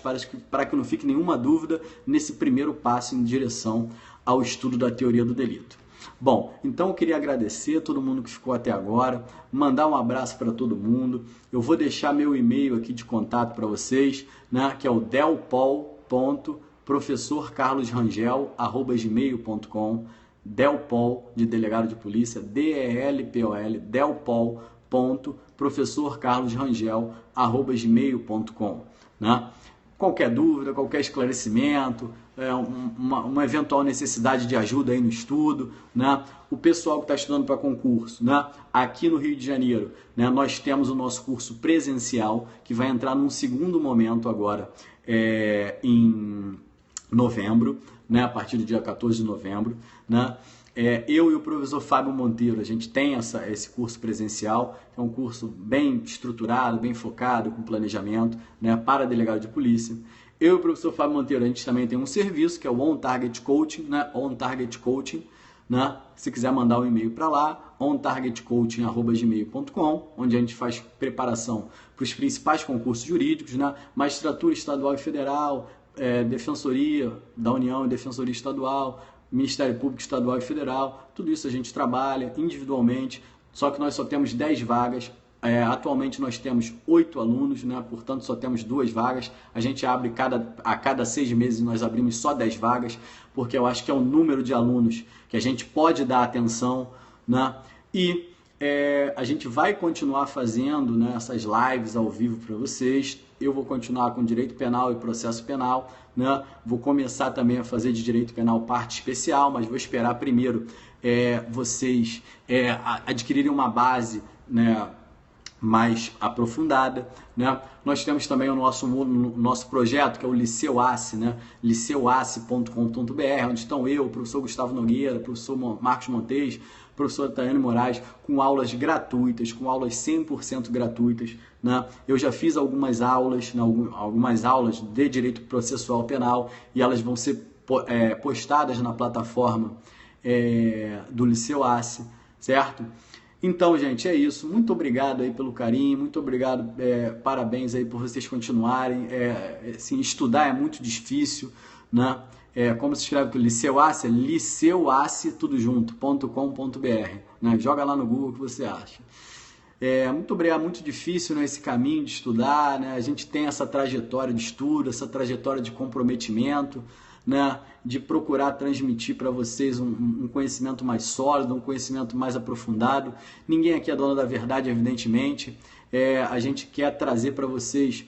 Speaker 1: para que não fique nenhuma dúvida nesse primeiro passo em direção ao estudo da teoria do delito. Bom, então eu queria agradecer a todo mundo que ficou até agora, mandar um abraço para todo mundo. Eu vou deixar meu e-mail aqui de contato para vocês, né, que é o delpol.professorcarlosrangel@gmail.com. Delpol, de delegado de polícia, DELPOL, delpol.professorcarlosrangel@gmail.com, né? Qualquer dúvida, qualquer esclarecimento, uma eventual necessidade de ajuda aí no estudo, né? O pessoal que está estudando para concurso, né? Aqui no Rio de Janeiro, né? Nós temos o nosso curso presencial, que vai entrar num segundo momento agora, em novembro, né, a partir do dia 14 de novembro, né, eu e o professor Fábio Monteiro, a gente tem esse curso presencial, é um curso bem estruturado, bem focado, com planejamento, né, para delegado de polícia. Eu e o professor Fábio Monteiro, a gente também tem um serviço, que é o On Target Coaching, né, On Target Coaching, né, se quiser mandar um e-mail para lá, ontargetcoaching@gmail.com, onde a gente faz preparação para os principais concursos jurídicos, né, magistratura estadual e federal, Defensoria da União e Defensoria Estadual, Ministério Público Estadual e Federal, tudo isso a gente trabalha individualmente, só que nós só temos 10 vagas, atualmente nós temos 8 alunos, né? Portanto só temos 2 vagas, a gente abre a cada 6 meses nós abrimos só 10 vagas, porque eu acho que é o número de alunos que a gente pode dar atenção, né? E a gente vai continuar fazendo, né, essas lives ao vivo para vocês. Eu vou continuar com direito penal e processo penal, né? Vou começar também a fazer de direito penal parte especial, mas vou esperar primeiro vocês adquirirem uma base, né, mais aprofundada, né? Nós temos também o nosso projeto, que é o Liceu ACE, né? liceuace.com.br, onde estão eu, o professor Gustavo Nogueira, o professor Marcos Montes, o professor Tayane Moraes, com aulas gratuitas, com aulas 100% gratuitas, né? Eu já fiz algumas aulas, né, algumas aulas de direito processual penal, e elas vão ser postadas na plataforma do Liceu ACE, certo? Então, gente, é isso. Muito obrigado aí pelo carinho, muito obrigado, parabéns aí por vocês continuarem. Assim, estudar é muito difícil, né? Como se escreve aqui, Liceu ACE? liceuace, tudo junto, .com.br, né? Joga lá no Google o que você acha. Muito obrigado, muito difícil, né, esse caminho de estudar, né? A gente tem essa trajetória de estudo, essa trajetória de comprometimento, né, de procurar transmitir para vocês um conhecimento mais sólido, um conhecimento mais aprofundado. Ninguém aqui é dono da verdade, evidentemente. A gente quer trazer para vocês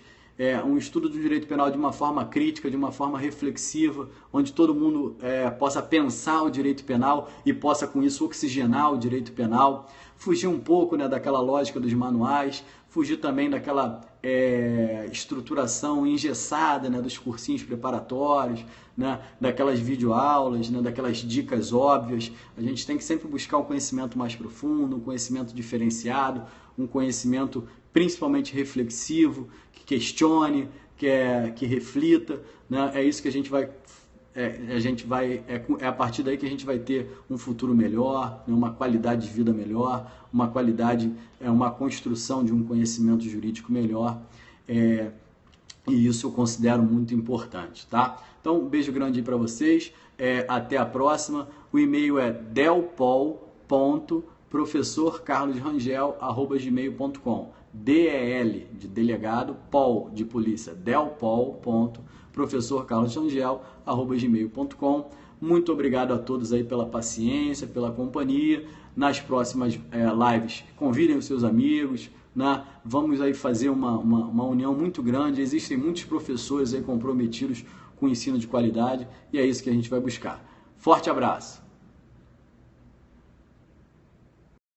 Speaker 1: um estudo do direito penal de uma forma crítica, de uma forma reflexiva, onde todo mundo possa pensar o direito penal e possa, com isso, oxigenar o direito penal, fugir um pouco, né, daquela lógica dos manuais, fugir também daquela estruturação engessada, né, dos cursinhos preparatórios, né, daquelas videoaulas, né, daquelas dicas óbvias. A gente tem que sempre buscar um conhecimento mais profundo, um conhecimento diferenciado, um conhecimento principalmente reflexivo, que questione, que reflita, né? É isso que a gente vai a partir daí que a gente vai ter um futuro melhor, né, uma qualidade de vida melhor, uma construção de um conhecimento jurídico melhor, e isso eu considero muito importante, tá? Então, um beijo grande aí para vocês, até a próxima. O e-mail é delpol.professorcarlosrangel@gmail.com, DEL de delegado, POL de polícia, delpol.professorcarlosrangel@gmail.com. Muito obrigado a todos aí pela paciência, pela companhia. Nas próximas lives, convidem os seus amigos, né? Vamos aí fazer uma união muito grande. Existem muitos professores aí comprometidos com o ensino de qualidade, e é isso que a gente vai buscar. Forte abraço!